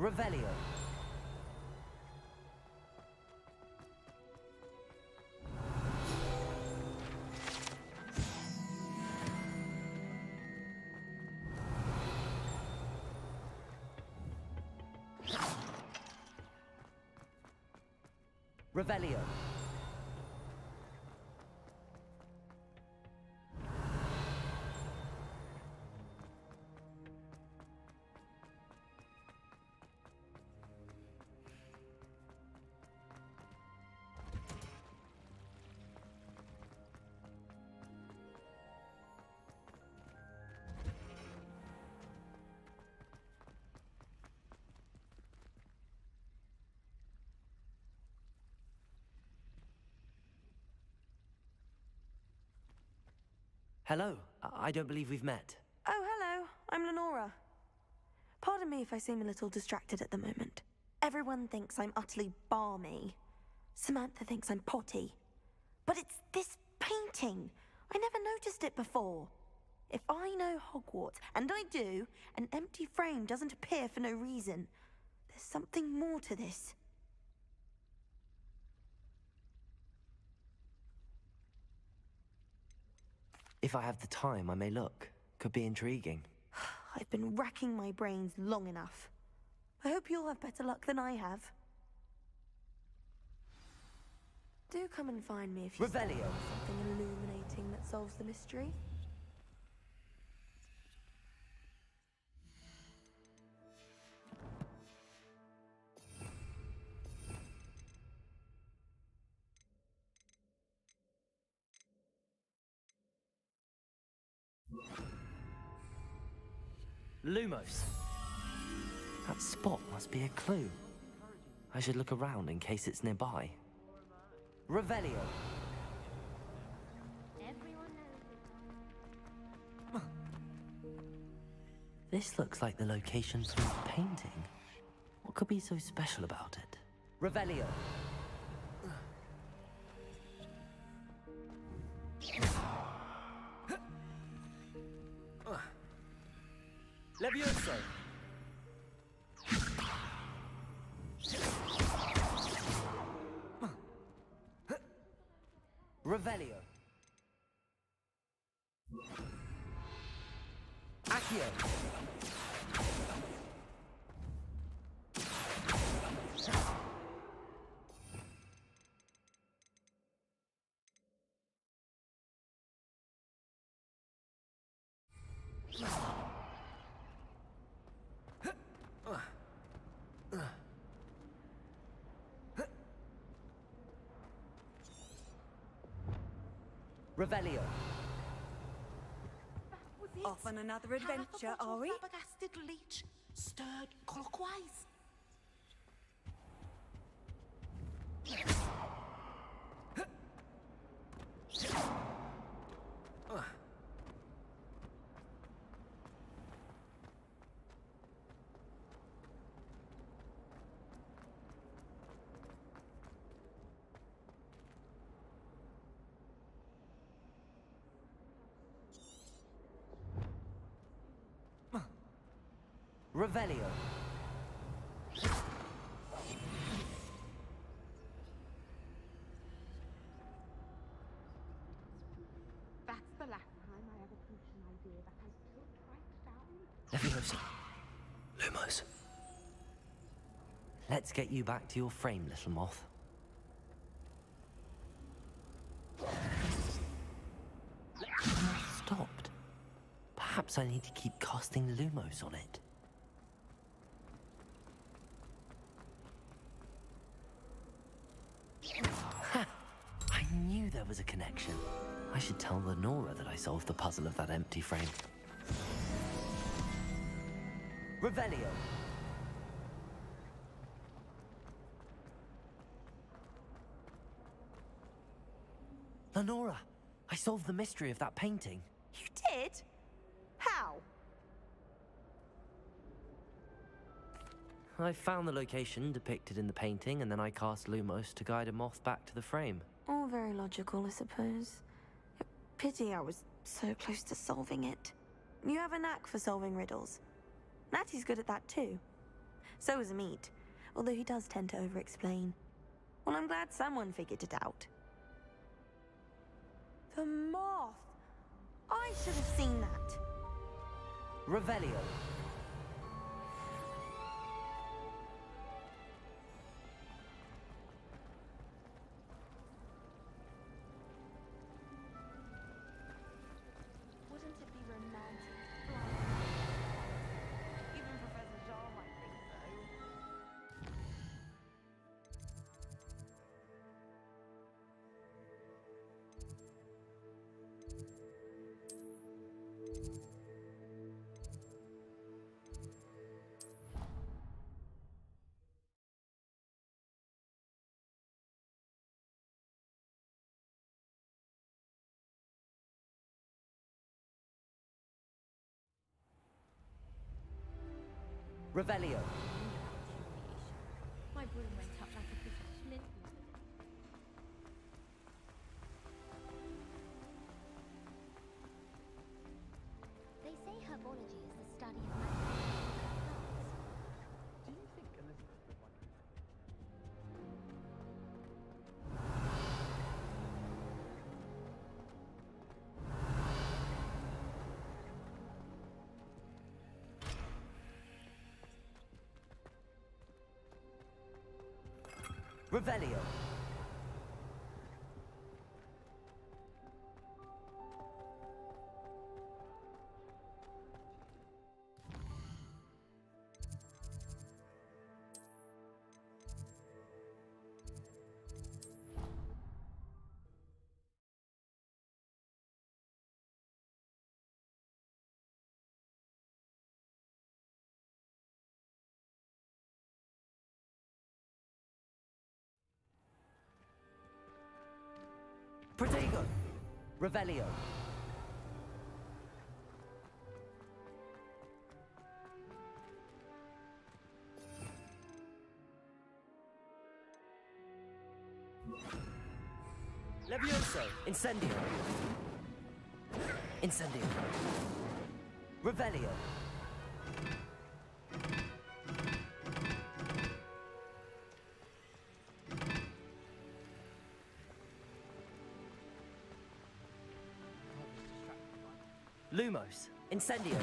Revelio. Revelio. Hello. I don't believe we've met. Oh, hello. I'm Lenora. Pardon me if I seem a little distracted at the moment. Everyone thinks I'm utterly balmy. Samantha thinks I'm potty. But it's this painting. I never noticed it before. If I know Hogwarts, and I do, an empty frame doesn't appear for no reason. There's something more to this. If I have the time, I may look. Could be intriguing. I've been racking my brains long enough. I hope you'll have better luck than I have. Do come and find me if you Revelio. find something illuminating that solves the mystery. Lumos. That spot must be a clue. I should look around in case it's nearby. Revelio. Everyone knows it. This looks like the location from the painting. What could be so special about it? Revelio. Levioso. Revelio. Accio. Revelio. Off on another adventure, are we? Flabbergasted leech stirred clockwise. Revelio. That's the last time I ever pushed an idea that I stood right down. Leviosa. Lumos. Let's get you back to your frame, little moth. Stopped. Perhaps I need to keep casting Lumos on it. Ha! I knew there was a connection. I should tell Lenora that I solved the puzzle of that empty frame. Revelio. Lenora, I solved the mystery of that painting. You did? How? I found the location depicted in the painting, and then I cast Lumos to guide a moth back to the frame. All very logical, I suppose. Pity I was so close to solving it. You have a knack for solving riddles. Natty's good at that too. So is Amit, although he does tend to over-explain. Well, I'm glad someone figured it out. The moth! I should have seen that. Revelio. Wouldn't it be romantic? Even Professor Shaw might think so. Revelio. My broom went up like a piece of flint. They say herbology is the study of magic. Do you think Elizabeth would want Revelio. Protego. Revelio. Levioso. Incendio. Incendio. Revelio. Lumos. Incendio.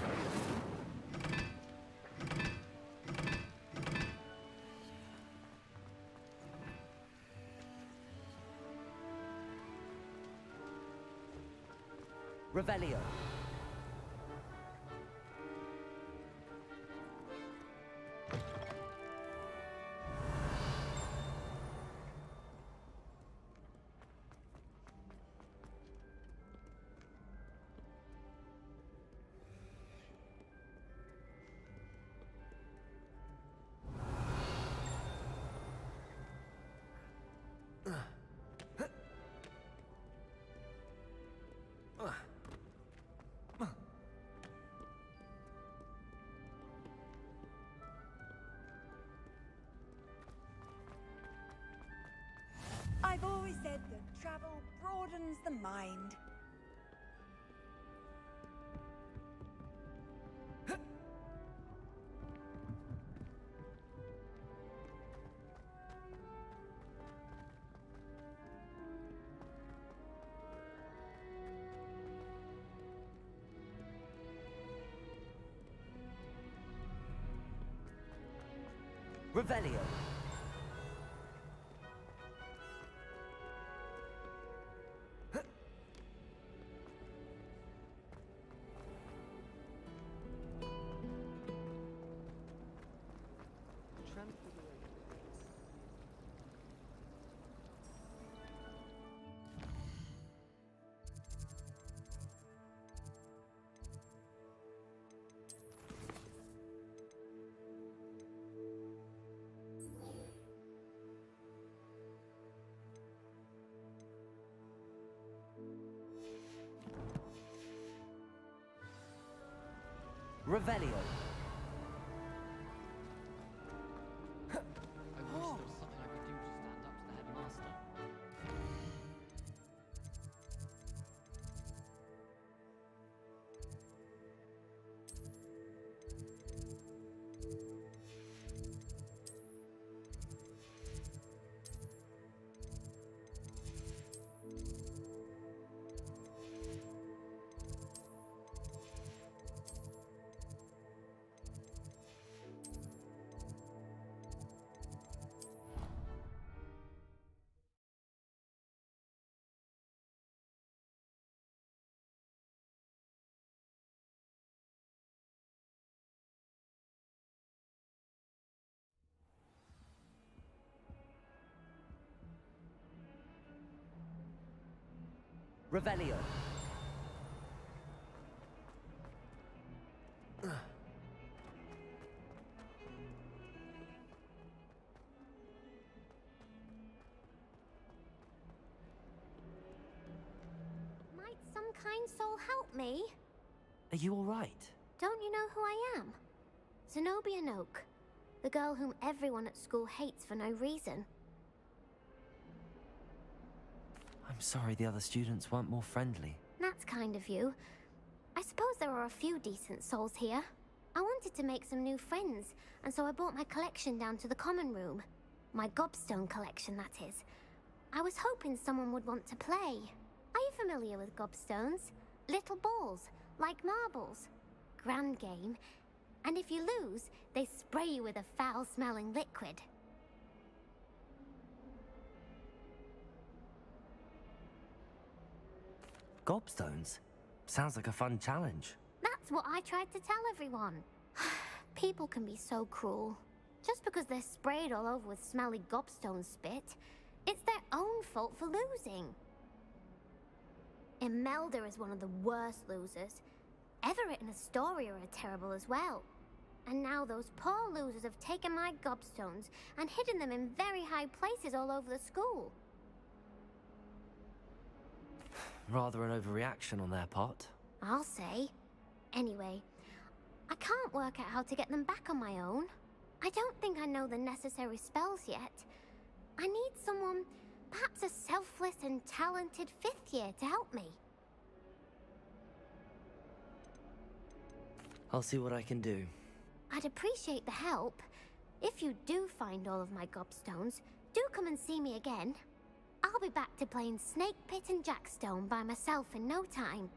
Revelio. said that travel broadens the mind. Revelio. Revelio. I wish there was something I could do to stand up to the headmaster. Revelio. Might some kind soul help me? Are you all right? Don't you know who I am? Zenobia Noak, the girl whom everyone at school hates for no reason. I'm sorry the other students weren't more friendly. That's kind of you. I suppose there are a few decent souls here. I wanted to make some new friends, and so I brought my collection down to the common room. My gobstone collection, that is. I was hoping someone would want to play. Are you familiar with gobstones? Little balls, like marbles. Grand game. And if you lose, they spray you with a foul-smelling liquid. Gobstones? Sounds like a fun challenge. That's what I tried to tell everyone. People can be so cruel. Just because they're sprayed all over with smelly gobstone spit, it's their own fault for losing. Imelda is one of the worst losers. Everett and Astoria are terrible as well. And now those poor losers have taken my gobstones and hidden them in very high places all over the school. Rather an overreaction on their part. I'll say. Anyway, I can't work out how to get them back on my own. I don't think I know the necessary spells yet. I need someone, perhaps a selfless and talented 5th year to help me. I'll see what I can do. I'd appreciate the help. If you do find all of my gobstones, do come and see me again. I'll be back to playing Snake Pit and Jackstone by myself in no time.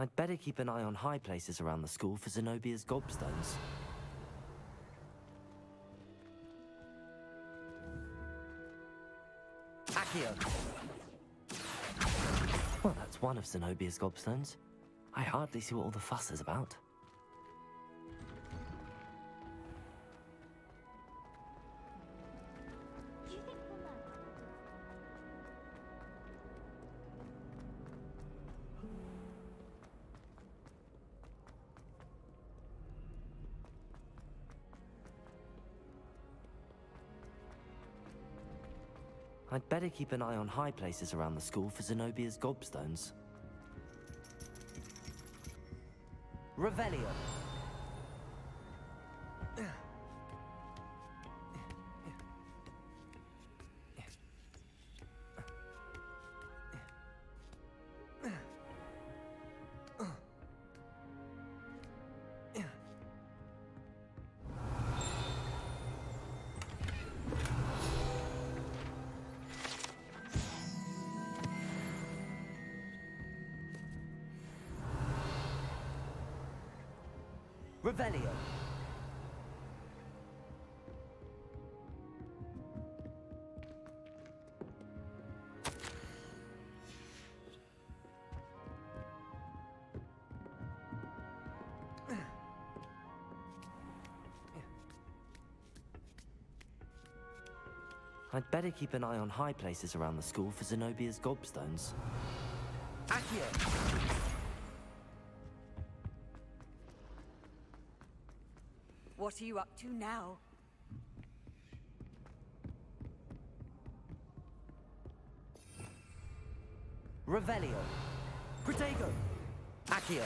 I'd better keep an eye on high places around the school for Zenobia's gobstones. Accio! Well, that's one of Zenobia's gobstones. I hardly see what all the fuss is about. I'd better keep an eye on high places around the school for Zenobia's gobstones. Revelio. Revelio. I'd better keep an eye on high places around the school for Zenobia's gobstones. Accio. What are you up to now? Revelio. Protego. Accio.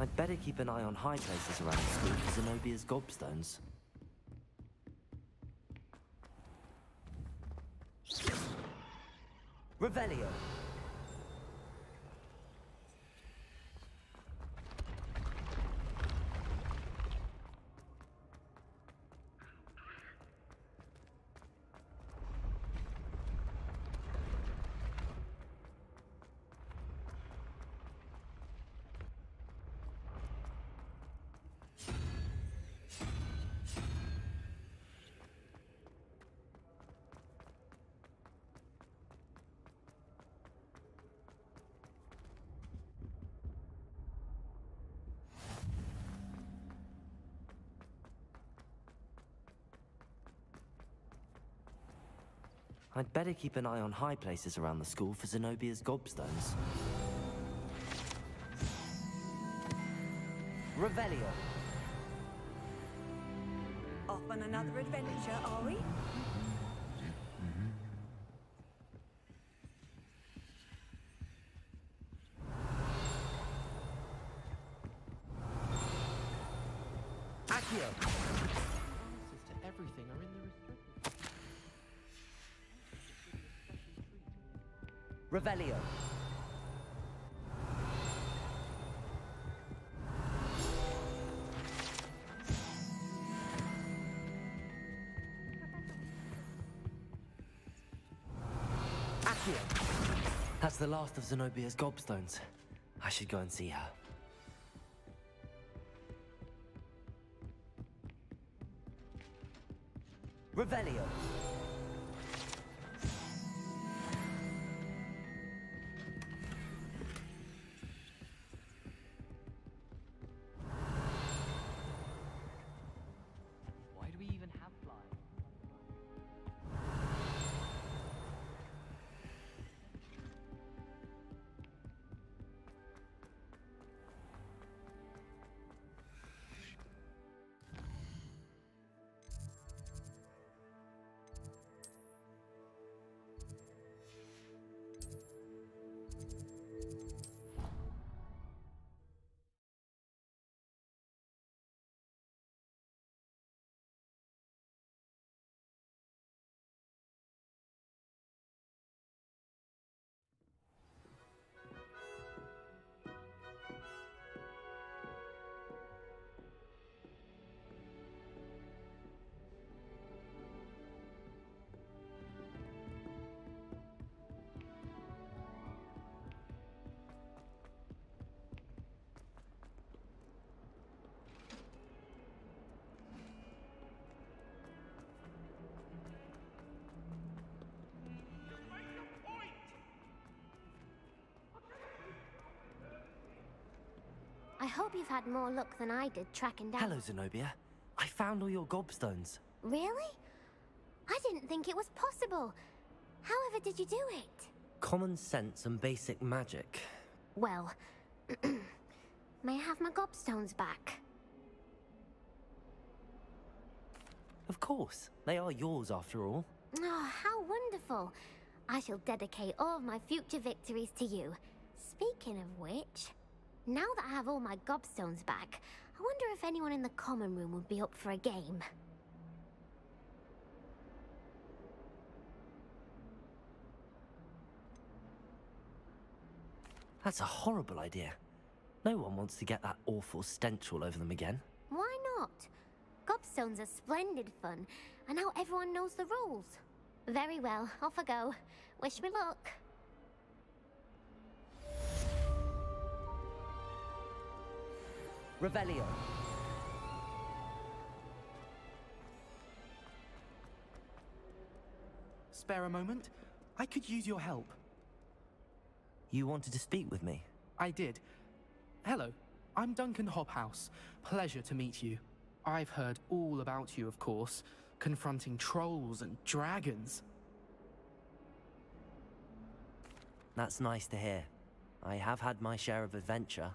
I'd better keep an eye on high places around the school for Zenobia's gobstones. Revelio. I'd better keep an eye on high places around the school for Zenobia's gobstones. Revelio. Off on another adventure, are we? Accio. Answers to everything are in the restricted. Revelio. Accio. That's the last of Zenobia's gobstones. I should go and see her. Revelio. Why do we even have flies? hope you've had more luck than I did tracking down... Hello, Zenobia. I found all your gobstones. Really? I didn't think it was possible. However did you do it? Common sense and basic magic. Well, may I have my gobstones back? Of course. They are yours, after all. Oh, how wonderful. I shall dedicate all of my future victories to you. Speaking of which, now that I have all my gobstones back, I wonder if anyone in the common room would be up for a game. That's a horrible idea. No one wants to get that awful stench all over them again. Why not? Gobstones are splendid fun, and now everyone knows the rules. Very well, off I go. Wish me luck. Revelio. Spare a moment? I could use your help. You wanted to speak with me? I did. Hello, I'm Duncan Hobhouse. Pleasure to meet you. I've heard all about you, of course, confronting trolls and dragons. That's nice to hear. I have had my share of adventure.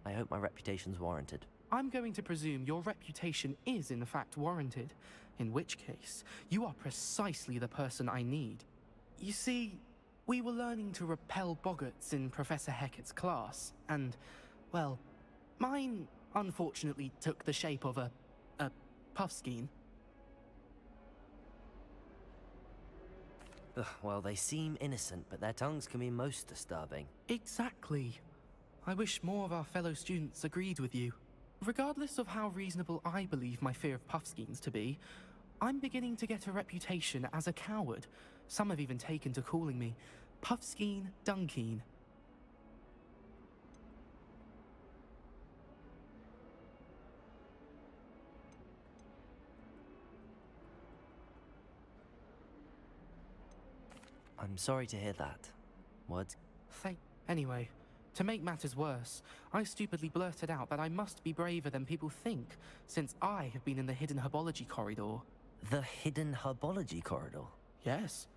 I hope my reputation's warranted. I'm going to presume your reputation is in fact warranted, in which case, you are precisely the person I need. You see, we were learning to repel boggarts in Professor Hecat's class, and, well, mine unfortunately took the shape of a puffskein. Ugh, well, they seem innocent, but their tongues can be most disturbing. Exactly. I wish more of our fellow students agreed with you. Regardless of how reasonable I believe my fear of puffskeins to be, I'm beginning to get a reputation as a coward. Some have even taken to calling me Puffskein Dunkeen. I'm sorry to hear that. What? Anyway, to make matters worse, I stupidly blurted out that I must be braver than people think, since I have been in the Hidden Herbology Corridor. The Hidden Herbology Corridor? Yes.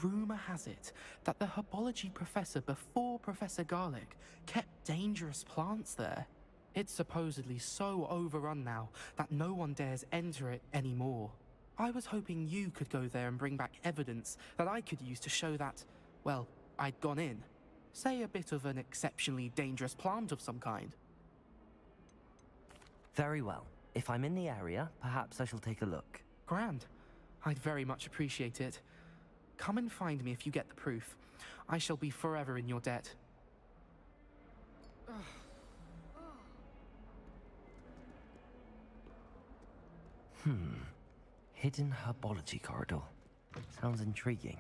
Rumor has it that the herbology professor before Professor Garlic kept dangerous plants there. It's supposedly so overrun now that no one dares enter it anymore. I was hoping you could go there and bring back evidence that I could use to show that, well, I'd gone in. Say a bit of an exceptionally dangerous plant of some kind. Very well. If I'm in the area, perhaps I shall take a look. Grand. I'd very much appreciate it. Come and find me if you get the proof. I shall be forever in your debt. Hidden Herbology Corridor. Sounds intriguing.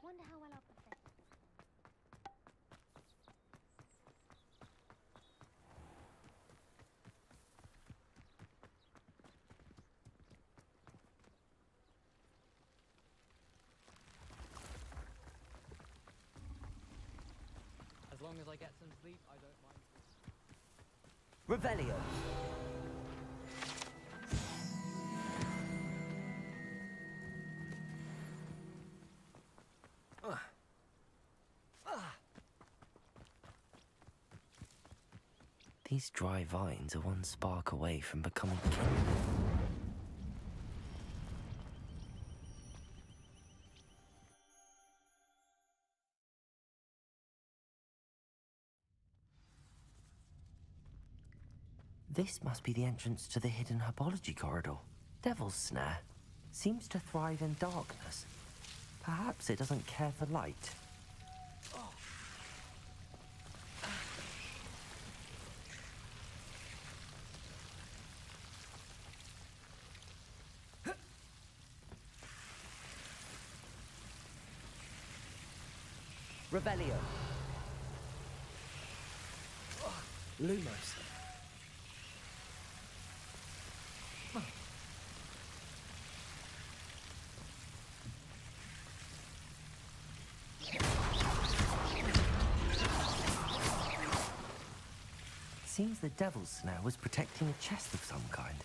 Wonder how well I'll perfect. As long as I get some sleep, I don't mind. Revelio. These dry vines are one spark away from becoming kindling. This must be the entrance to the Hidden Herbology Corridor. Devil's Snare. seems to thrive in darkness. Perhaps it doesn't care for light. Revelio. Lumos. Seems the Devil's Snare was protecting a chest of some kind.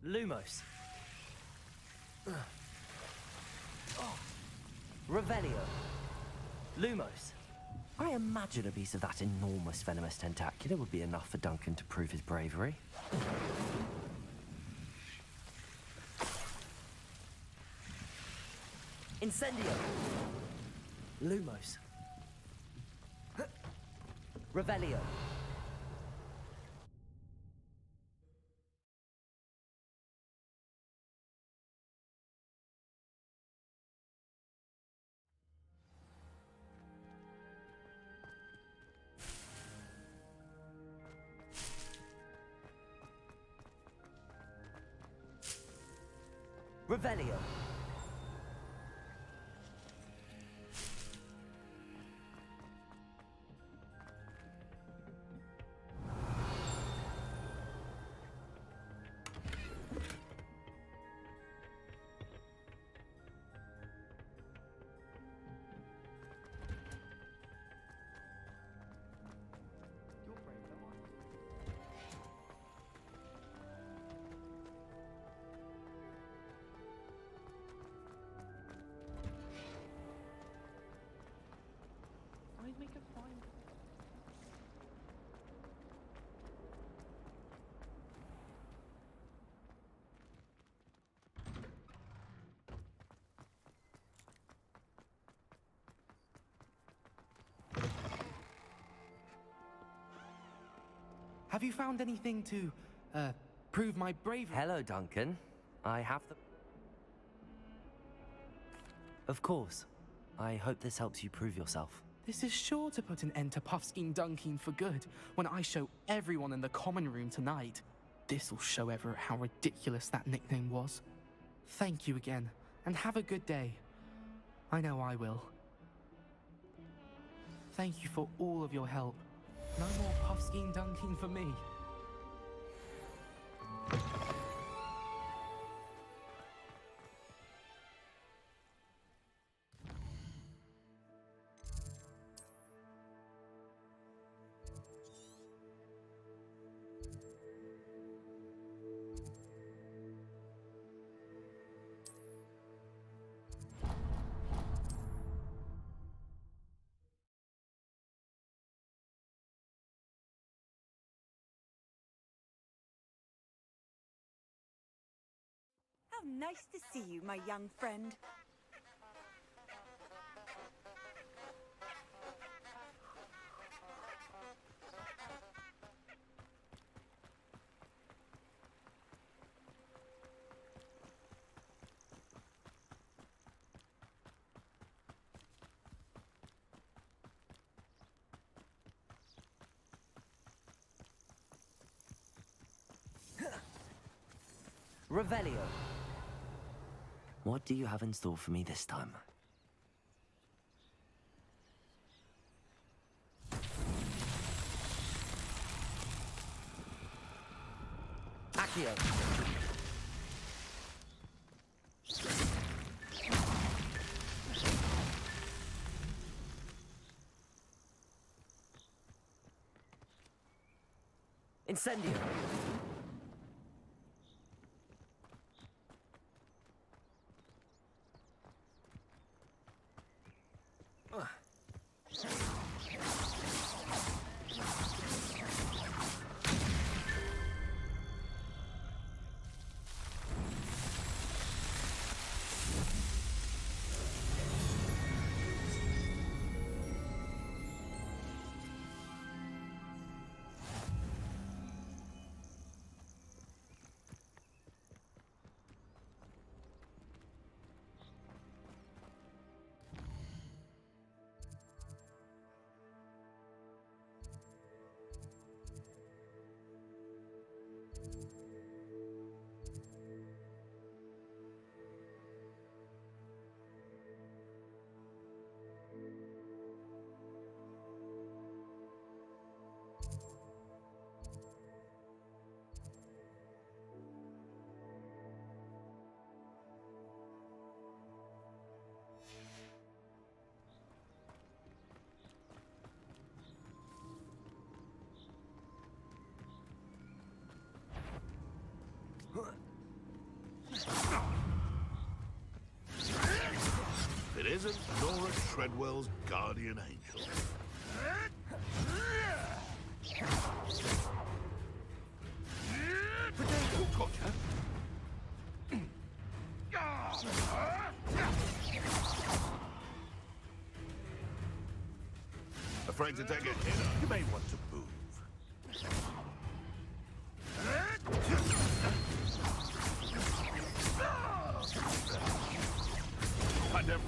Lumos. Revelio. Lumos. I imagine a piece of that enormous venomous tentacular would be enough for Duncan to prove his bravery. Incendio. Lumos. Revelio. Revelio. I'd make a fine. Have you found anything to, prove my bravery? Hello, Duncan. I have the... Of course. I hope this helps you prove yourself. This is sure to put an end to Puffskein Dunkin for good when I show everyone in the common room tonight. This'll show Everett how ridiculous that nickname was. Thank you again, and have a good day. I know I will. Thank you for all of your help. No more Puffskein Dunkin for me. How nice to see you, my young friend. Revelio. What do you have in store for me this time? Accio. Incendio. If it isn't Nora Treadwell's guardian angel. Gotcha. Afraid to take a hit? You may want to move. I never...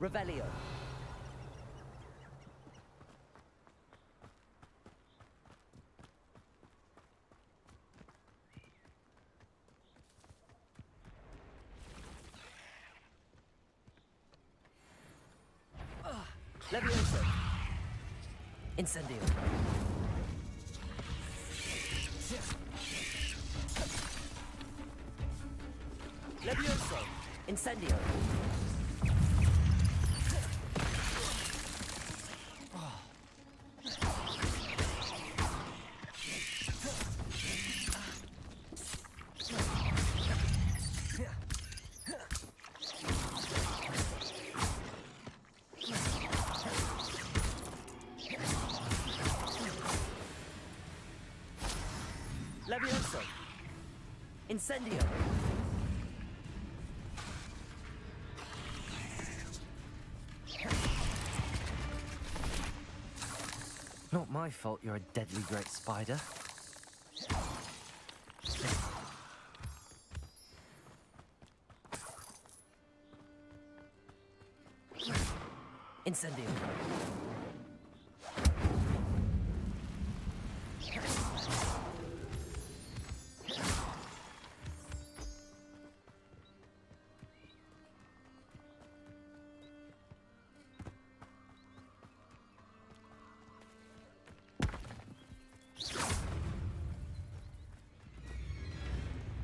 Revelio. Levioso. Incendio. Levioso. Incendio. Levioso. Incendio. Not my fault you're a deadly great spider. Incendio.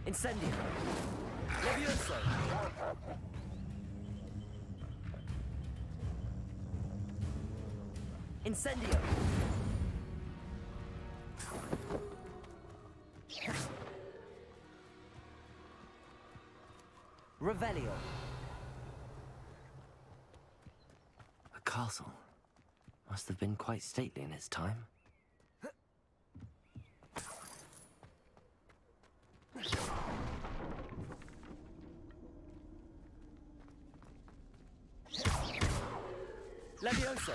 Incendio. Levioso. Incendio. Revelio. A castle. Must have been quite stately in its time. Levioso.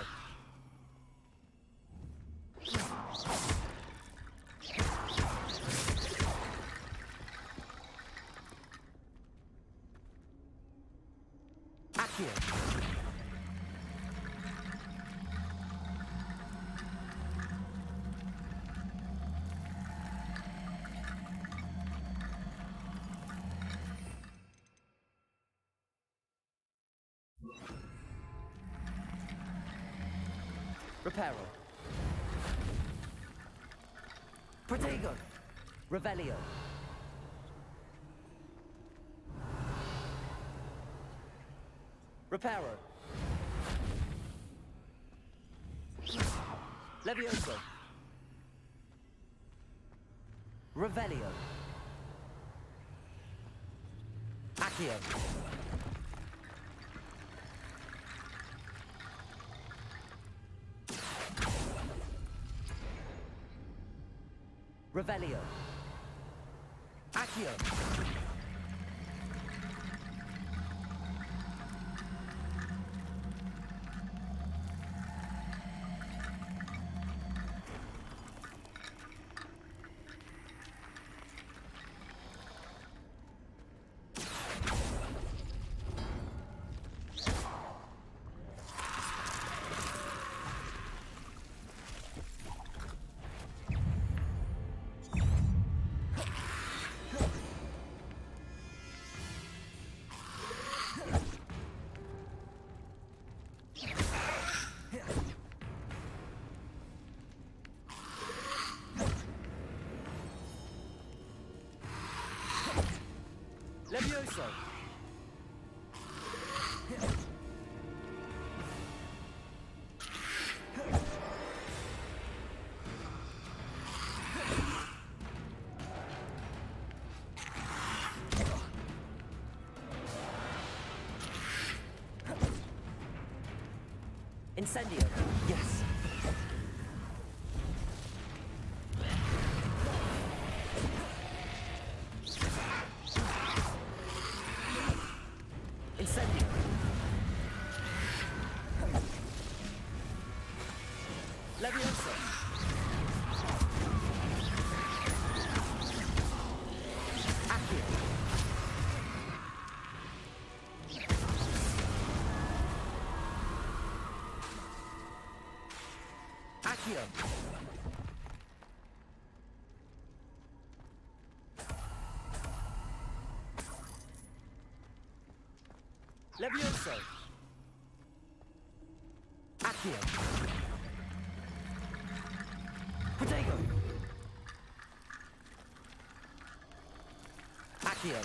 Accio. Reparo. Protego. Revelio. Reparo. Levioso. Revelio. Accio. Revelio. Accio. Levioso. Incendio. Yes. Incendio. Levioso. Accio. Accio. Levioso. Accio. Protego. Accio.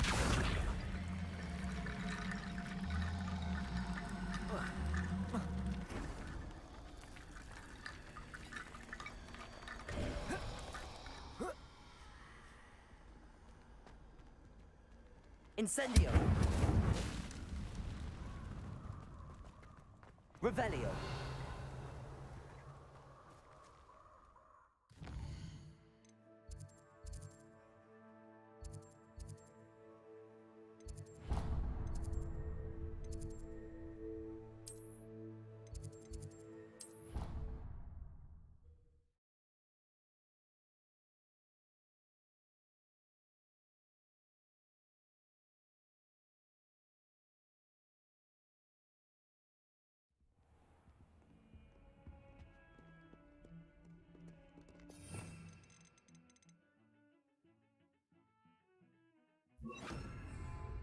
Incendio. Revelio.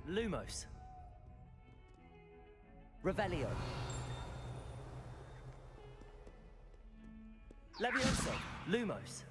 Lumos. Revelio. Levioso. Lumos.